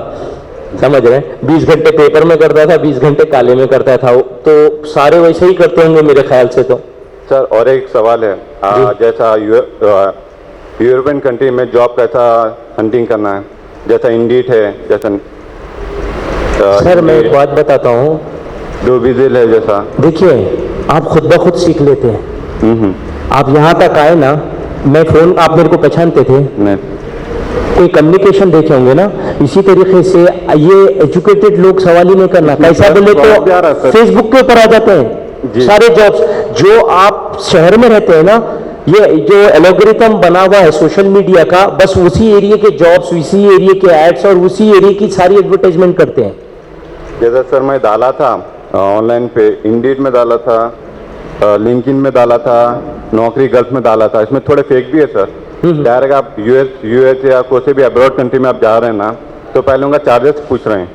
समझ रहे हैं, 20 घंटे पेपर में करता था, 20 घंटे काले में करता था, तो सारे वैसे ही करते होंगे मेरे ख्याल से। तो सर और एक सवाल है, जैसा यूरोपियन कंट्री में जॉब कैसा हंटिंग करना है, जैसा इंडीड है, जैसा सर मैं एक बात बताता हूँ, दो विजिल है जैसा, देखिए आप खुद ब खुद सीख लेते हैं। आप यहाँ तक आए ना, मैं फोन, आप मेरे को पहचानते थे? नहीं। कोई कम्युनिकेशन देखे होंगे ना, इसी तरीके से ये एजुकेटेड लोग सवाल ही नहीं करना, कैसा बोले तो फेसबुक के ऊपर आ जाते हैं सारे जॉब्स। जो आप शहर में रहते हैं ना, ये जो एल्गोरिथम बना हुआ है सोशल मीडिया का, बस उसी एरिया के जॉब्स, उसी एरिया के एड्स और उसी एरिया की सारी एडवर्टाइजमेंट करते हैं। जैसा सर मैं डाला था ऑनलाइन पे, इंडीड में डाला था, लिंक्डइन में डाला था, नौकरी गल्फ में डाला था, इसमें थोड़े फेक भी है सर। डायरेक्ट आप यूएस या कोई भी अब्रॉड कंट्री में आप जा रहे हैं ना, तो पहले उनका चार्जेस पूछ रहे हैं।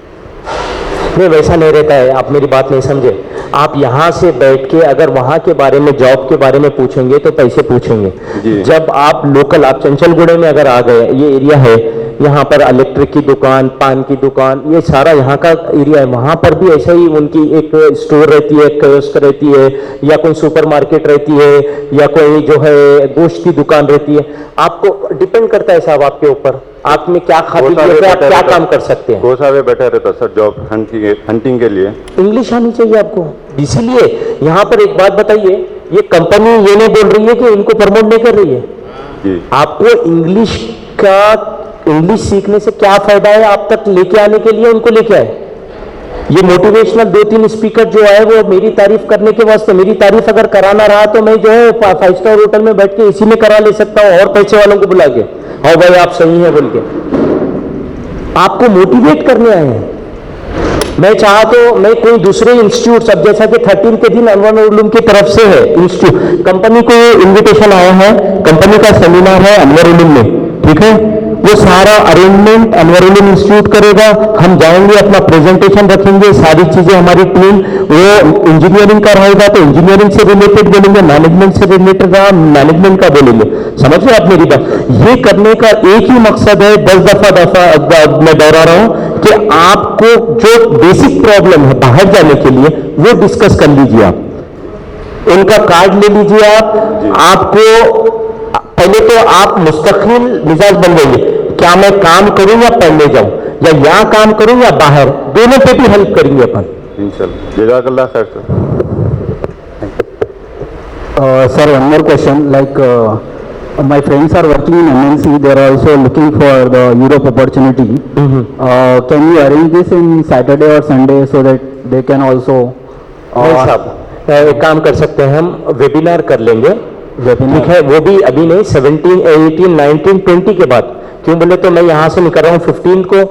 नहीं वैसा नहीं रहता है, आप मेरी बात नहीं समझे। आप यहाँ से बैठ के अगर वहाँ के बारे में, जॉब के बारे में पूछेंगे तो पैसे पूछेंगे। जब आप लोकल, आप चंचलगुड़े में अगर आ गए, ये एरिया है, यहाँ पर इलेक्ट्रिक की दुकान, पान की दुकान, ये सारा यहाँ का एरिया है, वहाँ पर भी ऐसा ही उनकी एक स्टोर रहती है, कियोस्क रहती है, या कोई सुपरमार्केट रहती है, या कोई जो है गोश्त की दुकान रहती है। आपको डिपेंड करता है साहब आपके ऊपर, आप में क्या काबिलियत है, आप क्या काम कर सकते हैं। कोसा वे बेटर रहता सर जॉब हंटिंग के लिए। इंग्लिश आनी चाहिए आपको, इसीलिए यहाँ पर एक बात बताइए, ये कंपनी ये नहीं बोल रही है कि इनको प्रमोट नहीं कर रही है जी। आपको इंग्लिश सीखने से क्या फायदा है, आप तक लेके आने के लिए उनको लेके आए। ये मोटिवेशनल 2-3 स्पीकर जो आए वो मेरी तारीफ करने के वास्ते, मेरी तारीफ अगर कराना रहा तो मैं जो है 5 स्टार होटल में बैठ के इसी में करा ले सकता हूँ, और पैसे वालों को बुला के, हाँ भाई आप सही है बोल के। आपको मोटिवेट करने आए हैं। मैं चाहा तो मैं कोई दूसरे इंस्टीट्यूट, सब जैसा कि 13 के दिन अनवर उलूम की तरफ से है इंस्टीट्यूट, कंपनी को इन्विटेशन आया है, कंपनी का सेमिनार है अनवर उलूम में, ठीक है, वो सारा अरेंजमेंट अनवर उलूम इंस्टीट्यूट करेगा। हम जाएंगे, अपना प्रेजेंटेशन रखेंगे, सारी चीजें हमारी टीम, वो इंजीनियरिंग का रहेगा तो इंजीनियरिंग से रिलेटेड बोलेंगे, मैनेजमेंट से रिलेटेड रहा मैनेजमेंट का बोलेंगे। समझ रहे आप मेरी बात? ये करने का एक ही मकसद है, 10 दफा मैं दोहरा रहा हूं, कि आपको जो बेसिक प्रॉब्लम है बाहर जाने के लिए वो डिस्कस कर लीजिए। आप उनका कार्ड ले लीजिए। आपको पहले तो आप मुस्तकिल मिजाज बन जाइए, क्या मैं काम करूं या पढ़ने जाऊं, या यहाँ काम करूं या बाहर, दोनों पे भी हेल्प करेंगे अपन इंशाल्लाह। जज़ाकल्लाह खैर sir. Sir, one more question. Like my friends are working in MNC, they are also looking for the Europe opportunity. Can you arrange this in Saturday or Sunday so that they can also? एक काम कर सकते हैं, हम webinar कर लेंगे, ठीक है, वो भी अभी नहीं, 17, 18, 19, 20 के बाद। क्यों बोले तो मैं यहाँ से निकल रहा हूँ 15 को,